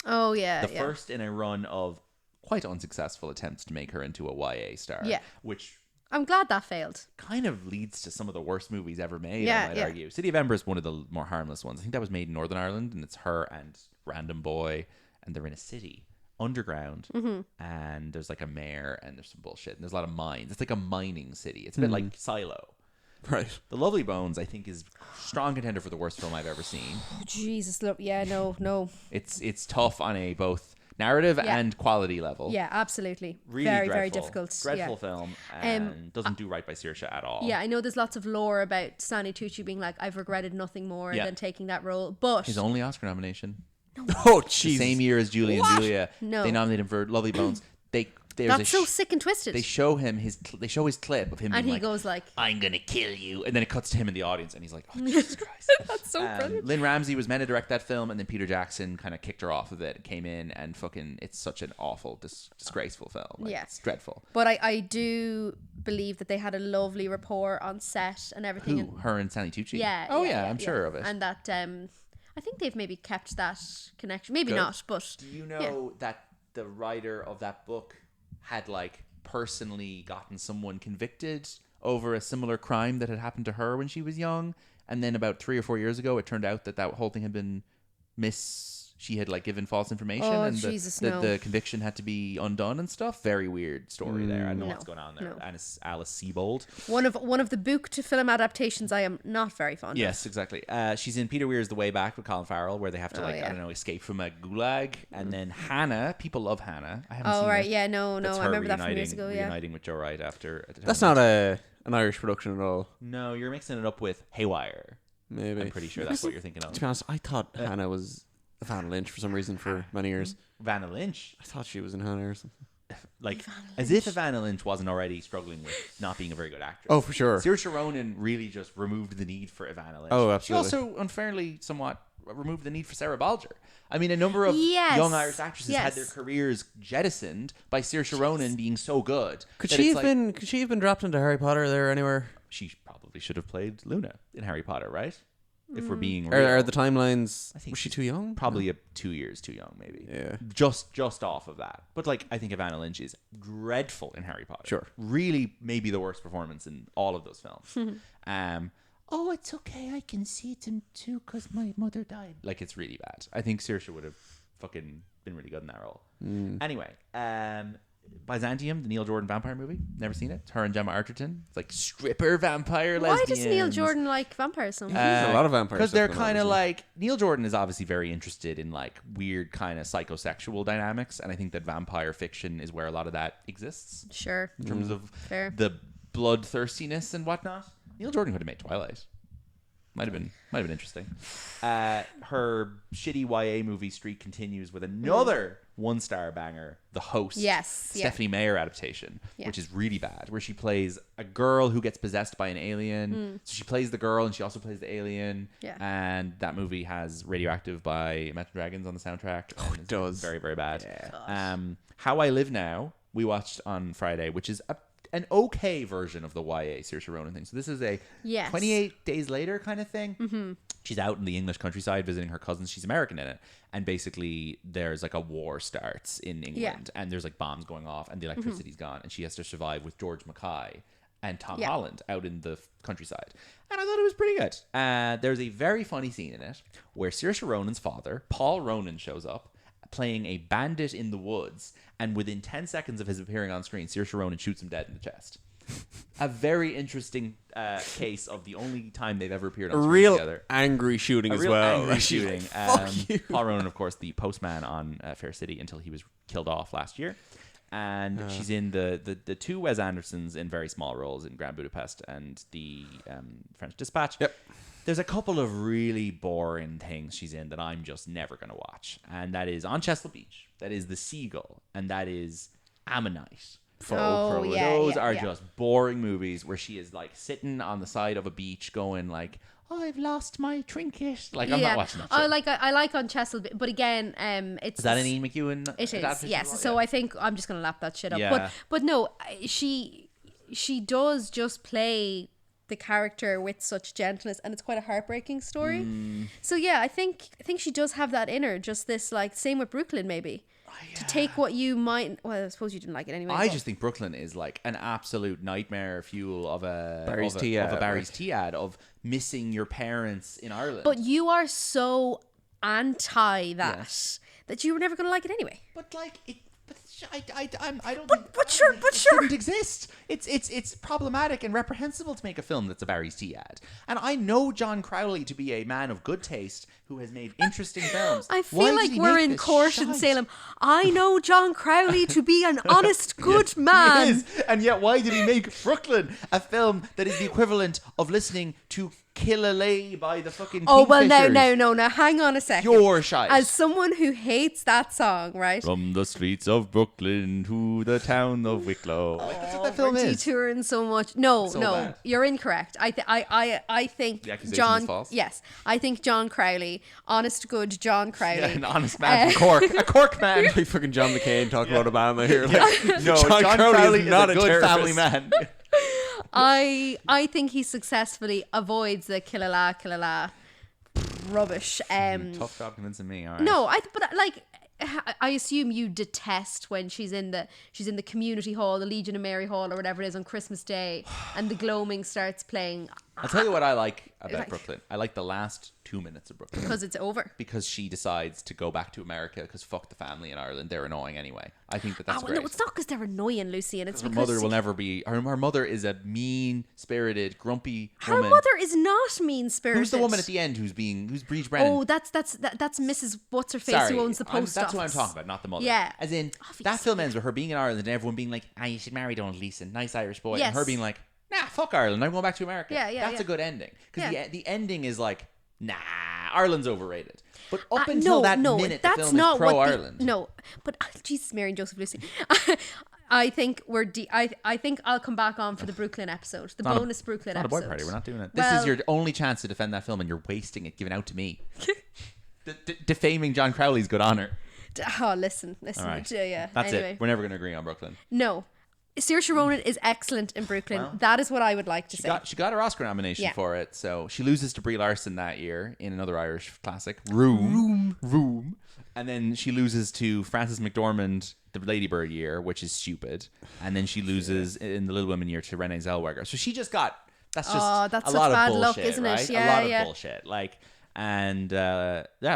Oh, yeah. The first in a run of quite unsuccessful attempts to make her into a YA star. Yeah. Which I'm glad that failed. kind of leads to some of the worst movies ever made, I might argue. City of Ember is one of the more harmless ones. I think that was made in Northern Ireland, and it's her and random boy, and they're in a city, underground, and there's like a mayor, and there's some bullshit, and there's a lot of mines. It's like a mining city. It's a bit like Silo. Right. The Lovely Bones, I think, is strong contender for the worst film I've ever seen. Oh, Jesus, look, yeah, no. It's tough on a both narrative and quality level. Yeah, absolutely. Really very, dreadful. very difficult. Dreadful film, and doesn't do right by Saoirse at all. Yeah, I know there's lots of lore about Stanley Tucci being like, I've regretted nothing more than taking that role, but His only Oscar nomination. Oh, The jeez. same year as Julie and Julia. No. They nominated him for Lovely Bones. that's so sick and twisted. They show him his clip of him and being he goes like, I'm gonna kill you, and then it cuts to him in the audience, and he's like, oh Jesus Christ. that's so brilliant. Lynn Ramsey was meant to direct that film, and then Peter Jackson kind of kicked her off of it, came in, and fucking, it's such an awful, disgraceful film. Like, Yeah. it's dreadful. But I do believe that they had a lovely rapport on set and everything. Who? Her and Stanley Tucci? Yeah. Oh yeah, I'm sure of it. And that I think they've maybe kept that connection. Maybe Good. not, but Do you know that the writer of that book had like personally gotten someone convicted over a similar crime that had happened to her when she was young, and then about 3 or 4 years ago it turned out that whole thing had been she had like given false information Oh, and Jesus, the, no. the conviction had to be undone and stuff. Very weird story there. I don't know No, what's going on there. no. Alice Sebold. One of the book to film adaptations I am not very fond of. Yes, exactly. She's in Peter Weir's The Way Back with Colin Farrell, where they have to Oh, yeah. I don't know, escape from a gulag. And then Hannah, people love Hannah. I haven't Oh, seen right. it. Yeah, no. That's I her remember that from years ago. Yeah. reuniting with Joe Wright after. That's not an Irish production at all. No, you're mixing it up with Haywire. Maybe. I'm pretty sure that's what you're thinking of. To be honest, I thought Hannah was Vanna Lynch for some reason for many years. Vanna Lynch. I thought she was in Hannah or something. Like, as if Vanna Lynch wasn't already struggling with not being a very good actress. Oh, for sure. Saoirse Ronan really just removed the need for Vanna Lynch. Oh, absolutely. She also unfairly somewhat removed the need for Sarah Balger. I mean, a number of Yes. young Irish actresses had Yes. their careers jettisoned by Saoirse Ronan being so good. Could that she it's have like- been? Could she have been dropped into Harry Potter there anywhere? She probably should have played Luna in Harry Potter, right? If we're being Are real. the timelines? I think Was she she's too young? Probably 2 years too young, maybe. Yeah. Just off of that. But like, I think Vanna Lynch is dreadful in Harry Potter. Sure. Really, maybe the worst performance in all of those films. Oh, it's okay. I can see it too because my mother died. Like, it's really bad. I think Saoirse would have fucking been really good in that role. Anyway, Byzantium, the Neil Jordan vampire movie. Never seen it. It's her and Gemma Arterton. It's like stripper vampire Why lesbians. does Neil Jordan like vampires so much? There's a lot of vampire Because stuff they're going on, kind of isn't like Neil Jordan is obviously very interested in like weird kind of psychosexual dynamics, and I think that vampire fiction is where a lot of that exists Sure. in terms of Fair. the bloodthirstiness and whatnot. Neil Jordan could have made Twilight. Might have been interesting. Her shitty YA movie streak continues with another 1-star banger, The Host. Yes, yeah. Stephanie Meyer adaptation, Yeah. which is really bad, where she plays a girl who gets possessed by an alien. So she plays the girl and she also plays the alien. Yeah. And that movie has Radioactive by Imagine Dragons on the soundtrack. Oh, it does. Very, very bad. How I Live Now, we watched on Friday, which is an okay version of the YA Saoirse Ronan thing. So this is a Yes. 28 Days Later kind of thing. Mm-hmm. She's out in the English countryside visiting her cousins. She's American in it. And basically there's like a war starts in England and there's like bombs going off and the electricity's gone and she has to survive with George Mackay and Tom Holland out in the countryside. And I thought it was pretty good. There's a very funny scene in it where Saoirse Ronan's father, Paul Ronan, shows up playing a bandit in the woods, and within 10 seconds of his appearing on screen, Saoirse Ronan shoots him dead in the chest. A very interesting case of the only time they've ever appeared on A screen real together. angry shooting A as real well. angry Like, she's shooting. like, "Fuck you." Paul Ronan, of course, the postman on Fair City until he was killed off last year. And she's in the two Wes Andersons in very small roles in Grand Budapest and the French Dispatch. Yep. There's a couple of really boring things she's in that I'm just never going to watch. And that is On Chesil Beach. That is The Seagull. And that is Ammonite. Oh, yeah, Those yeah, are yeah. just boring movies where she is like sitting on the side of a beach going like, oh, I've lost my trinket. Like, I'm not watching that shit. I like On Chesil, but again, it's Is that an Ian McEwan It is, adaptation yes. as well? So Yeah. I think I'm just gonna lap that shit up. Yeah. But no, she does just play the character with such gentleness, and it's quite a heartbreaking story. So yeah, I think she does have that in her. Just this, like, same with Brooklyn, maybe. To take what you might. Well, I suppose you didn't like it anyway. I but- just think Brooklyn is like an absolute nightmare fuel of a Barry's tea ad, Barry's tea ad of missing your parents in Ireland. But you are so anti that that you were never gonna like it anyway. But like it. I don't. But sure. It shouldn't exist. It's problematic and reprehensible to make a film that's a Barry's tea ad. And I know John Crowley to be a man of good taste who has made interesting films. I Why feel did like he we're make in this court in shite? Salem. I know John Crowley to be an honest, good man. He is. And yet, why did he make Brooklyn a film that is the equivalent of listening to Killalay by the fucking Oh, well, Kingfishers? no, hang on a second. You're shite. As someone who hates that song, right? From the streets of Brooklyn to the town of Wicklow. Like, that's what that film We're is. detouring so much. No, bad. you're incorrect. I think The accusation John. is false? Yes, I think John Crowley, honest, good John Crowley. Yeah, an honest man from Cork. A Cork man. like fucking John McCain talking about Obama here. Like, No, John Crowley is not a a good terrorist. family man. I think he successfully avoids the killala rubbish. Tough job convincing me. All right. No, but like I assume you detest when she's in the community hall, the Legion of Mary Hall or whatever it is on Christmas Day, and the gloaming starts playing. I'll tell you what I like about Brooklyn. I like the last 2 minutes of Brooklyn. Because it's over. Because she decides to go back to America because fuck the family in Ireland. They're annoying anyway. I think that's great. No, it's not because they're annoying, Lucy, and it's her because mother will never be. Her mother is a mean-spirited, grumpy her woman. mother is not mean-spirited. Who's the woman at the end who's Breach Brennan? Oh, that's Mrs. What's her face Sorry, who owns the post that's office. what I'm talking about, not the mother. Yeah. As in, that film ends with her being in Ireland and everyone being like, you should marry Donald Gleeson, nice Irish boy. Yes. And her being like, nah, fuck Ireland, I'm going back to America. That's a good ending. Because the ending is like, nah, Ireland's overrated. But up until that minute, the film is pro-Ireland. No, but Jesus, Mary and Joseph, Lucy. I think I think I'll come back on for the Brooklyn episode, the bonus Brooklyn episode. Not a boy party. We're not doing it. This is your only chance to defend that film, and you're wasting it, giving out to me. Defaming John Crowley's good honor. Oh, listen. All right. Yeah. That's anyway. it. We're never going to agree on Brooklyn. No. Saoirse Ronan is excellent in Brooklyn. That is what I would like to say. She got her Oscar nomination for it, so she loses to Brie Larson that year in another Irish classic, Room. And then she loses to Frances McDormand the Lady Bird year, which is stupid. And then she loses in the Little Women year to Renee Zellweger. So she just got that's a lot of bullshit, luck, isn't it? right? Yeah, a lot of bullshit.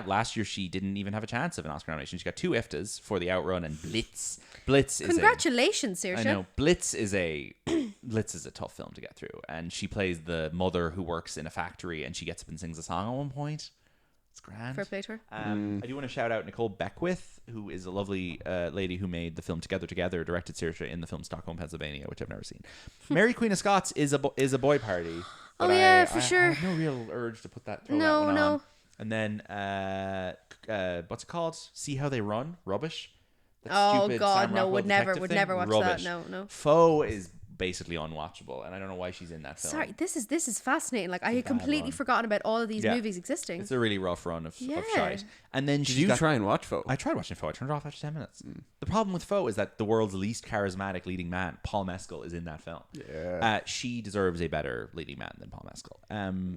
Last year she didn't even have a chance of an Oscar nomination. She got 2 IFTAs for The Outrun and Blitz. Congratulations, Saoirse. I know Blitz is a tough film to get through, and she plays the mother who works in a factory, and she gets up and sings a song at one point. It's grand. Fair play to her. I do want to shout out Nicole Beckwith, who is a lovely lady who made the film Together, directed Saoirse in the film Stockholm, Pennsylvania, which I've never seen. Mary Queen of Scots is a boy party. But for sure. I have no real urge to put that. Throw that one on. And then what's it called? See How They Run? Rubbish. Oh God, no! Would never watch Rubbish. that. No. Foe is basically unwatchable, and I don't know why she's in that film. Sorry, this is fascinating. Like I had completely forgotten about all of these movies existing. It's a really rough run of shite. And then did you try and watch Foe? I tried watching Foe. I turned it off after 10 minutes. The problem with Foe is that the world's least charismatic leading man, Paul Mescal, is in that film. Yeah. She deserves a better leading man than Paul Mescal.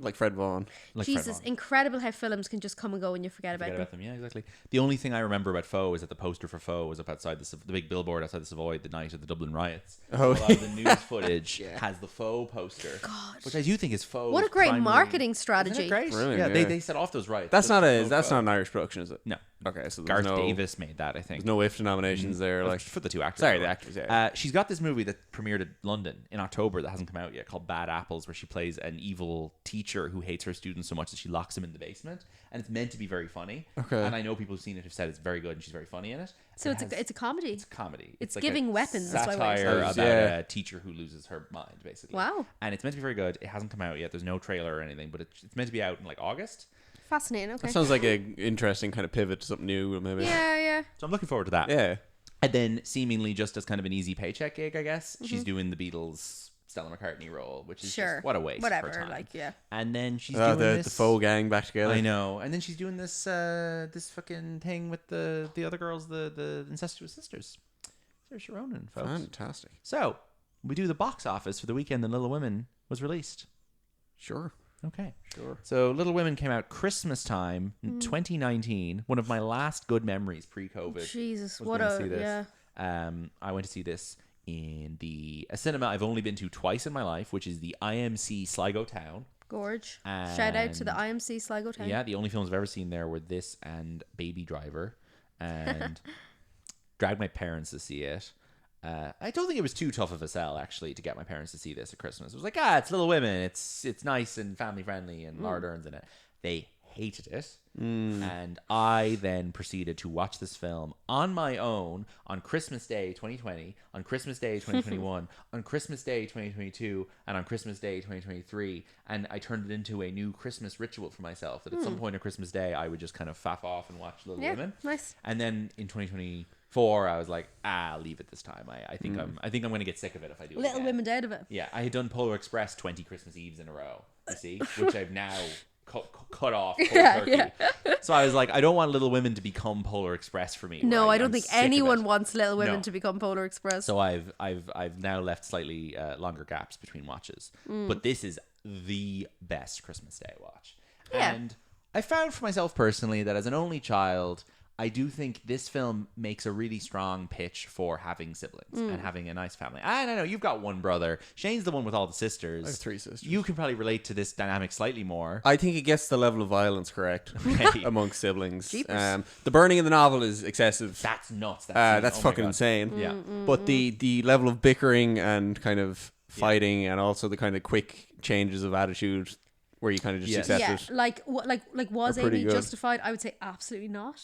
Like Fred Vaughn. Jesus, incredible how films can just come and go and you forget about them. Yeah, exactly. The only thing I remember about Foe is that the poster for Foe was up outside the big billboard outside the Savoy the night of the Dublin riots. Oh. So a lot of the news footage has the Foe poster, which I do think is Foe. What a great marketing strategy! Isn't it great? Brilliant, yeah, they set off those riots. That's not an Irish production, is it? No. Okay, so Garth Davis made that, I think. There's no IFTA nominations there, like for the 2 actors. Sorry, the actors. Yeah. She's got this movie that premiered in London in October that hasn't come out yet, called Bad Apples, where she plays an evil teacher who hates her students so much that she locks them in the basement, and it's meant to be very funny. Okay. And I know people who've seen it have said it's very good and she's very funny in it. So it's a comedy. It's a comedy. It's like giving weapons. That's satire about a teacher who loses her mind, basically. Wow. And it's meant to be very good. It hasn't come out yet. There's no trailer or anything, but it's meant to be out in like August. Fascinating. Okay. That sounds like an interesting kind of pivot to something new, maybe. Yeah. So I'm looking forward to that. Yeah. And then seemingly just as kind of an easy paycheck gig, I guess, she's doing the Beatles Stella McCartney role, which is just, what a waste. Whatever, of her time. like, yeah. And then she's doing the this Foe gang back together. I know. And then she's doing this this fucking thing with the other girls, the incestuous sisters. Saoirse Ronan, folks. Fantastic. So we do the box office for the weekend that Little Women was released. Sure. Okay. Sure. So Little Women came out Christmas time in 2019. One of my last good memories pre-COVID. Jesus, what a I went to see this in a cinema I've only been to twice in my life, which is the IMC Sligo Town. Gorge. Shout out to the IMC Sligo Town. Yeah, the only films I've ever seen there were this and Baby Driver, and dragged my parents to see it. I don't think it was too tough of a sell, actually, to get my parents to see this at Christmas. It was like, it's Little Women. It's nice and family friendly, and Laura Dern's in it. They hated it. And I then proceeded to watch this film on my own on Christmas Day 2020, on Christmas Day 2021, on Christmas Day 2022, and on Christmas Day 2023. And I turned it into a new Christmas ritual for myself, that at some point on Christmas Day, I would just kind of faff off and watch Little Women. Nice. And then in 2024, I was like, I'll leave it this time. I think I'm going to get sick of it if I do it Little again. Women dead of it. Yeah, I had done Polar Express 20 Christmas Eves in a row, you see, which I've now cut off cold turkey. Yeah. So I was like, I don't want Little Women to become Polar Express for me. No, right? I don't think anyone wants Little Women No. to become Polar Express. So I've now left slightly longer gaps between watches. But this is the best Christmas Day watch. Yeah. And I found for myself personally that as an only child, I do think this film makes a really strong pitch for having siblings and having a nice family. I don't know. You've got one brother. Shane's the one with all the sisters. I have 3 sisters. You can probably relate to this dynamic slightly more. I think it gets the level of violence correct Okay. amongst siblings. Jeepers. The burning in the novel is excessive. That's nuts. That's oh my fucking God. insane. Yeah. But the level of bickering and kind of fighting and also the kind of quick changes of attitude where you kind of just Yes. accept Yeah, it. like was Are pretty Amy good. justified? I would say absolutely not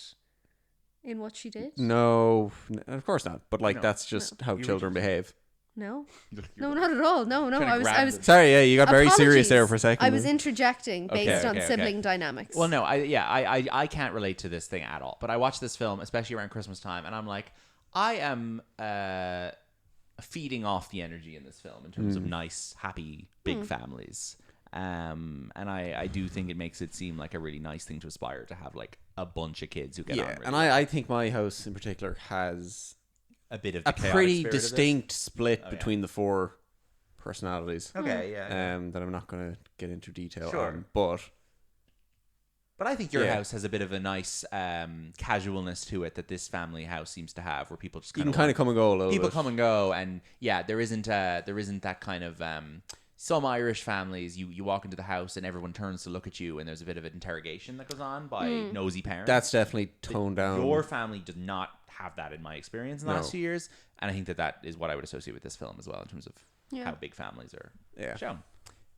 in what she did. No, of course not. But like No. that's just how children behave. No, not at all. No. Trying to grab I was. the- Sorry, yeah, you got very serious Apologies. there for a second. I was interjecting based on okay. sibling dynamics. Well, no, I can't relate to this thing at all. But I watched this film, especially around Christmas time, and I'm like, I am feeding off the energy in this film in terms of nice, happy, big families. And I do think it makes it seem like a really nice thing to aspire to have, like a bunch of kids who get on really and well. I think my house in particular has a bit of a the chaotic pretty spirit of this. distinct split between the 4 personalities. Okay, yeah. That I'm not going to get into detail Sure. on, but But I think your Yeah. house has a bit of a nice casualness to it that this family house seems to have, where people just you kind can kind of come and go a little people bit. come and go, and yeah, there isn't that kind of some Irish families. You walk into the house and everyone turns to look at you, and there's a bit of an interrogation that goes on by nosy parents. That's definitely toned down. Your family does not have that, in my experience, in the No. last 2 years, and I think that is what I would associate with this film as well, in terms of Yeah. how big families are Yeah. shown.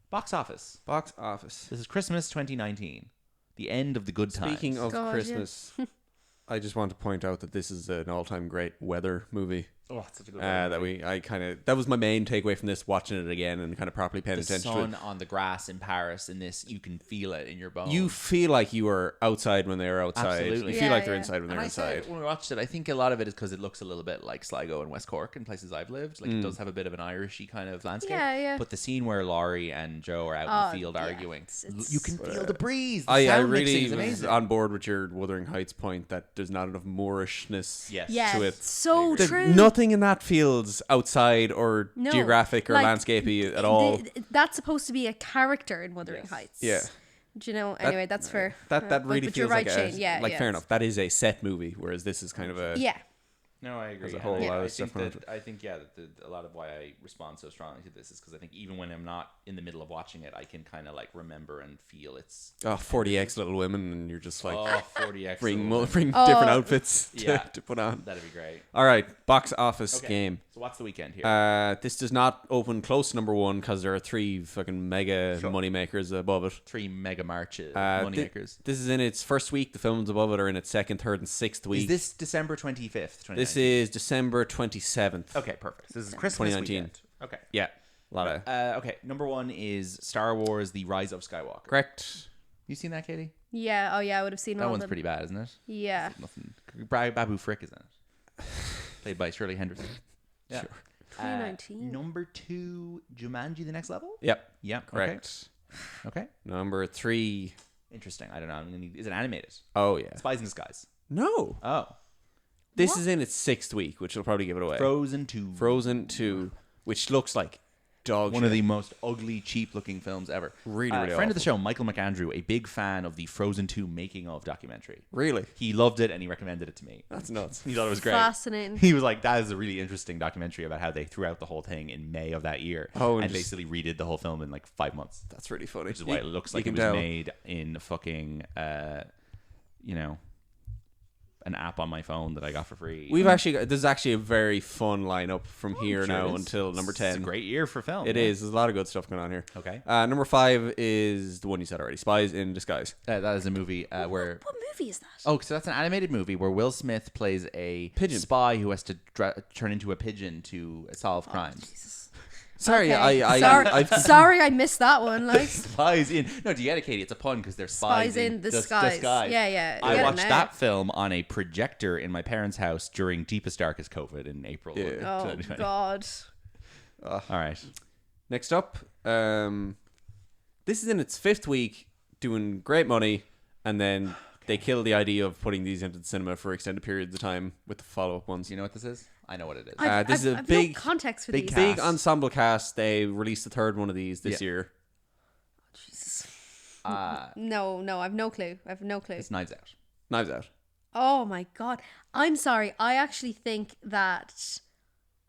Box office. Box office. This is Christmas 2019, the end of the good times. Speaking of God, yeah. Christmas, I just want to point out that this is an all-time great weather movie. oh, it's such a good That was my main takeaway from this, watching it again and kind of properly paying the attention sun to it. on the grass in Paris in this, you can feel it in your bones. You feel like you are outside when they're outside. Absolutely. You feel Yeah, like they're yeah. inside when And they're I said inside. when we watched it, I think a lot of it is because it looks a little bit like Sligo and West Cork in places I've lived. Like it does have a bit of an Irishy kind of landscape. Yeah, yeah. But the scene where Laurie and Joe are out in the field arguing, it's- you can feel the breeze. The I sound mixing really is was amazing. on board with your Wuthering Heights point that there's not enough Moorishness. Yes. Yeah, to it. so There's true. nothing in that feels outside or No, geographic or like, landscapey at all. That's supposed to be a character in Wuthering Heights. Yeah. Do you know? Anyway, that's for That really but you're feels right, like Shane. Yeah, like yeah. fair enough. That is a set movie, whereas this is kind of a Yeah, No, I agree. As a And whole, I, I I was think definitely- that I think that a lot of why I respond so strongly to this is because I think even when I'm not in the middle of watching it, I can kind of like remember and feel it's 40x Little Women, and you're just like 40x. bring little bring women. different outfits to, Yeah. to put on. That'd be great. All right, box office Okay. game. So what's the weekend here? This does not open close to number 1 because there are 3 fucking mega money makers above it. 3 mega marches, Uh, moneymakers. This is in its first week. The films above it are in its second, third, and sixth week. Is this December 25th? This is December 27th. Okay, perfect. This is Christmas 2019. weekend. Okay. Yeah, a lot of Okay, number 1 is Star Wars: The Rise of Skywalker. correct. You seen that, Katie? yeah. Oh, yeah. I would have seen That all one's them. pretty bad, isn't it? Yeah. Nothing. Babu Frick is in it, played by Shirley Henderson. Yeah. Sure. 2019. Number 2, Jumanji: The Next Level. Yep, Yeah. correct. Okay. Number 3. Interesting. I don't know. Is it animated? Oh yeah. Spies in Disguise. No, Oh. this is in its 6th week, which will probably give it away. Frozen 2. Frozen 2, which looks like dog One shit. of the most ugly, cheap-looking films ever. Really friend of the awful. show, Michael McAndrew, a big fan of the Frozen 2 making-of documentary. Really? He loved it, and he recommended it to me. That's nuts. He thought it was great. Fascinating. He was like, that is a really interesting documentary about how they threw out the whole thing in May of that year. Oh, and and just- basically redid the whole film in like 5 months. That's really funny. Which is why it looks like it was made in fucking, an app on my phone that I got for free. We've actually got, there's actually a very fun lineup from here Oh, Sure now it is. until number 10. It's a great year for film. It yeah. is. There's a lot of good stuff going on here. Okay. Number 5 is the one you said already, Spies in Disguise. That is a movie where... What movie is that? Oh, so that's an animated movie where Will Smith plays a Pigeon. spy who has to turn into a pigeon to solve crimes. Sorry, Okay. sorry. sorry, sorry, I missed that one. Like Spies in... No, do you get it, Katie? It's a pun because they're spies, Spies in Disguise. Yeah, yeah. I Yeah, watched no. that film on a projector in my parents' house during deepest, darkest COVID in April. Yeah. of Oh 2020. God. All right. Next up, this is in its 5th week, doing great money, and then they kill the idea of putting these into the cinema for extended periods of time with the follow-up ones. Do you know what this is? I know what it is. This is a I've big- no context for big these. cast. Big ensemble cast. They released the 3rd one of these this Yeah. year. No, I've no clue. I have no clue. It's Knives Out. Knives Out. Oh my God. I'm sorry. I actually think that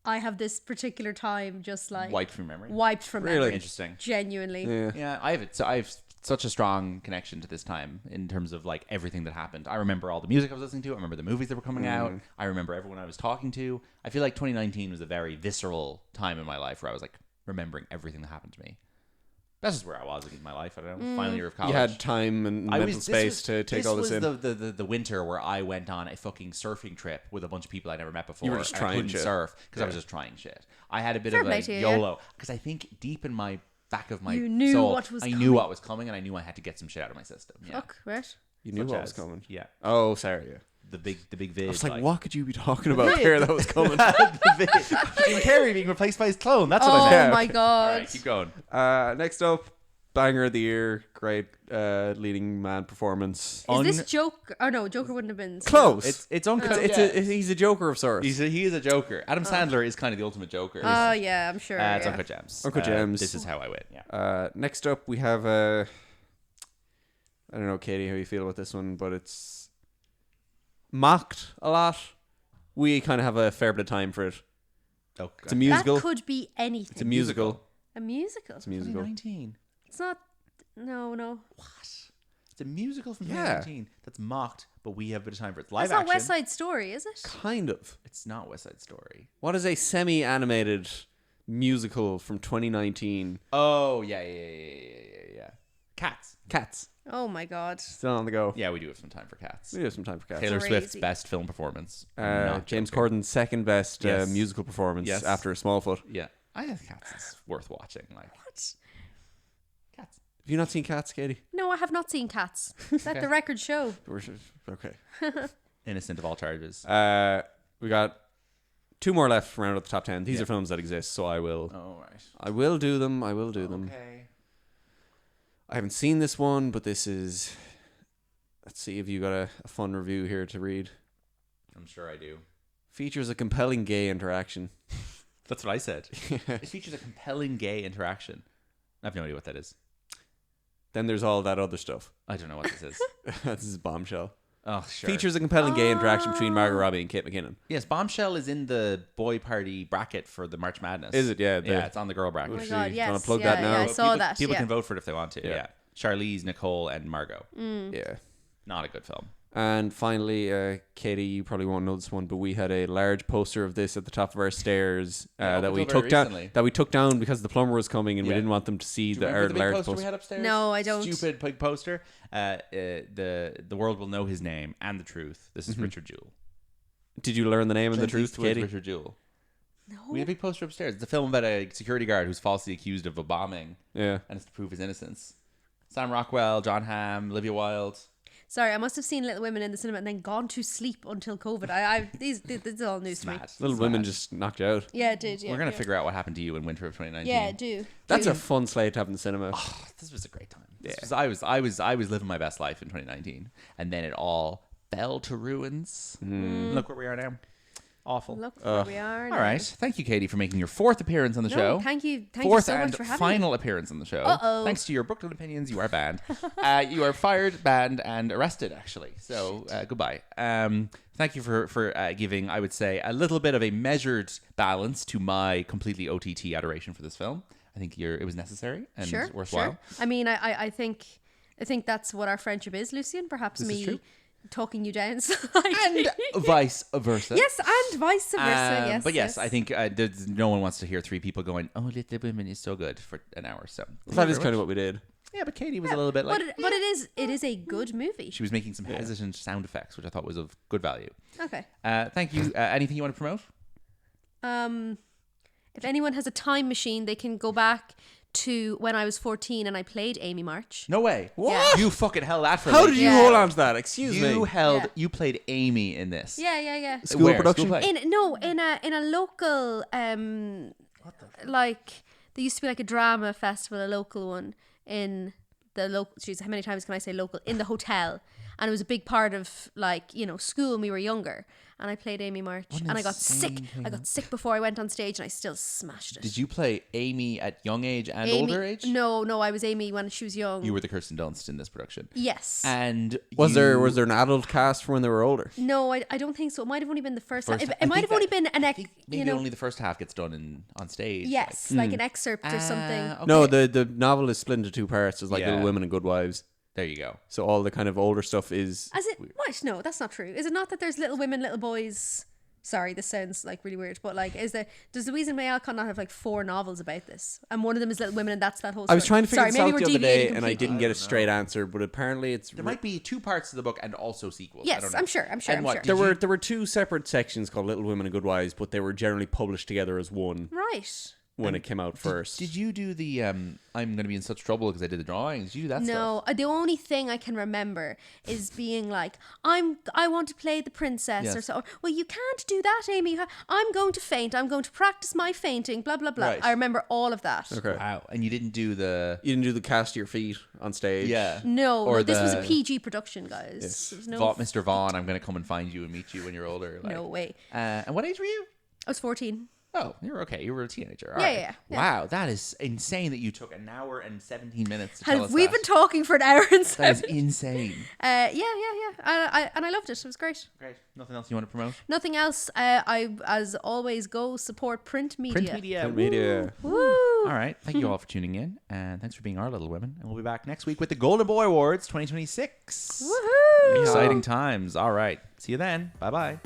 I have this particular time just like Wiped from memory. Wiped from Really? memory. Interesting. Genuinely. Yeah. Yeah, I have it. So I have such a strong connection to this time in terms of like everything that happened. I remember all the music I was listening to. I remember the movies that were coming out. I remember everyone I was talking to. I feel like 2019 was a very visceral time in my life where I was like remembering everything that happened to me. That's just where I was in my life. I don't know. Final year of college. You had time and mental space to take all this in. This was the winter where I went on a fucking surfing trip with a bunch of people I never met before. You were just and I trying couldn't shit. surf because I was just trying shit. I had a bit Fair of play a to you, yeah. YOLO because I think deep in my back of my You knew soul, what was I coming. knew what was coming and I knew I had to get some shit out of my system. Yeah. Fuck, right? You knew Such what was as- coming. Yeah. Oh, sorry. Yeah. The big vid. I was like, what could you be talking about there that was coming? The vid. Jim Carrey being replaced by his clone. That's what Oh I meant. my All God. right, keep going. Next up, banger of the year. Great leading man performance. Is this Joker? Oh no, Joker wouldn't have been. Close. It's uncut. He's a Joker of sorts. He is a Joker. Adam Sandler is kind of the ultimate Joker. Oh yeah, I'm sure. It's Yeah. Uncut Gems. Uncut Gems. This is how I win. Yeah. Next up, we have I don't know, Katie, how you feel about this one, but it's mocked a lot. We kind of have a fair bit of time for it. Okay. It's a musical. That could be anything. It's a musical. A musical. It's a musical. 2019. It's not. No. It's a musical from Yeah. 2019 that's mocked, but we have a bit of time for it. It's live It's not action. West Side Story, is it? Kind of. It's not West Side Story. What is a semi-animated musical from 2019? Oh yeah. Cats. Cats. Oh my God. Still on the go. Yeah, we do have some time for Cats. We have some time for Cats. Taylor Crazy. Swift's best film performance. Not James Joker. Corden's second best Yes. musical performance Yes. after Smallfoot. Yeah, I think Cats is worth watching. Like what? Cats. Have you not seen Cats, Katie? No, I have not seen Cats. Let the record show. Okay. Innocent of all charges. We got two more left round out the top 10. These are films that exist, so I will right. do them. I will do them. Okay. I haven't seen this one, but this is... Let's see if you got a fun review here to read. I'm sure I do. Features a compelling gay interaction. That's what I said. It features a compelling gay interaction. I have no idea what that is. Then there's all that other stuff. I don't know what this is. This is Bombshell. Oh, sure. Features a compelling gay interaction between Margot Robbie and Kate McKinnon. Yes, Bombshell is in the boy party bracket for the March Madness. Is it? Yeah. Yeah, it's on the girl bracket. Oh my She- God, do you wanna yes. plug yeah, that now? yeah, I People- saw that. People yeah. can vote for it if they want to. Yeah. Yeah. Charlize, Nicole, and Margot. Yeah. Not a good film. And finally, Katie, you probably won't know this one, but we had a large poster of this at the top of our stairs Yeah, that up we until took very down. recently. That we took down because the plumber was coming, and we Yeah. didn't want them to see Do you the remember the big large poster poster. we had upstairs? No, I don't. Stupid big poster. The world will know his name and the truth. This is Richard Jewell. Did you learn the name and the truth, Eastwood's Katie? Richard Jewell. No. We had a big poster upstairs. It's a film about a security guard who's falsely accused of a bombing Yeah. and has to prove his innocence. Sam Rockwell, John Hamm, Olivia Wilde. Sorry, I must have seen Little Women in the cinema and then gone to sleep until COVID. This is all news to me. Mad. Little It's Women mad. just knocked you out. Yeah, it did. Yeah, We're gonna yeah. figure out what happened to you in winter of 2019. Yeah, do. That's a fun slate to have in the cinema. This was a great time. I was living my best life in 2019, and then it all fell to ruins. Look where we are now. Awful. Look where we are. All right. Thank you, Katie, for making your fourth appearance on the No, show. thank you Fourth so and much for having final me. appearance on the show. Uh-oh. Thanks to your Brooklyn opinions, you are banned. You are fired, banned, and arrested, actually. So goodbye. Thank you for giving, I would say, a little bit of a measured balance to my completely OTT adoration for this film. I think it was necessary and Sure, worthwhile. sure. I mean, I think that's what our friendship is, Lucian. Perhaps This is me true. talking you down slightly. And vice versa. Yes, and vice versa. Yes, but yes, yes. I think no one wants to hear three people going, "Oh, Little Women is so good" for an hour. So That is kind of what we did. yeah. But Katie was a little bit like But it is a good movie. she was making some hesitant sound effects, which I thought was of good value. Okay. Thank you. Anything you want to promote? If anyone has a time machine, they can go back to when I was 14 and I played Amy March. No way. What? You fucking held that for How me. did you Yeah. hold on to that? Excuse me. You Yeah. played Amy in this. Yeah. School Where? production? School play? In a local like there used to be like a drama festival, a local one in the local. Jeez, how many times can I say local? In the hotel, and it was a big part of like school when we were younger. and I played Amy March, What an and I got insane sick. thing. I got sick before I went on stage, and I still smashed it. Did you play Amy at young age and Amy, older age? No, I was Amy when she was young. You were the Kirsten Dunst in this production. Yes. And Was there an adult cast for when they were older? No, I don't think so. It might have only been the first. First- It I might think have only that- been an I ex. think maybe You know, only the first half gets done on stage. yes, like an excerpt or something. Okay. No, the novel is split into two parts. There's like Yeah. Little Women and Good Wives. There you go. So all the kind of older stuff is. As it what? No, that's not true. Is it not that there's Little Women, Little Boys? Sorry, this sounds like really weird, but like, does Louise and May Alcott not have like 4 novels about this? And one of them is Little Women, and that's that whole. I was story. trying to figure this Sorry, out maybe the we're other day, deviating and I completely. didn't get a straight answer. But apparently, it's There might be 2 parts to the book and also sequels. I Yes, don't know. I'm sure. And I'm what, sure. did there were 2 separate sections called Little Women and Good Wives, but they were generally published together as one Right. when it came out first. Did you do the I'm going to be in such trouble because I did the drawings? Did you do that stuff? No, the only thing I can remember is being like, I want to play the princess Yes. or so. Well, you can't do that, Amy. I'm going to faint. I'm going to practice my fainting. Blah blah blah. Right. I remember all of that. Okay. Wow. And you didn't do the... You didn't do the cast to your feet on stage. Yeah. No, Or this was a the- PG production, guys. There was no, Mr. Vaughn, I'm going to come and find you and meet you when you're older. Like. no way. And what age were you? I was 14. Oh, you were okay. You were a teenager. All Yeah, right. yeah. Wow, that is insane that you took an hour and 17 minutes to tell Have us we that. been talking for an hour and That is 7? insane. Yeah. And I loved it. It was great. Great. Nothing else you want to promote? Nothing else. I, as always, go support print media. Print media. Print media. Woo! All right. Thank you all for tuning in. And thanks for being our little women. And we'll be back next week with the Golden Boy Awards 2026. Woohoo! Exciting times. All right. See you then. Bye-bye.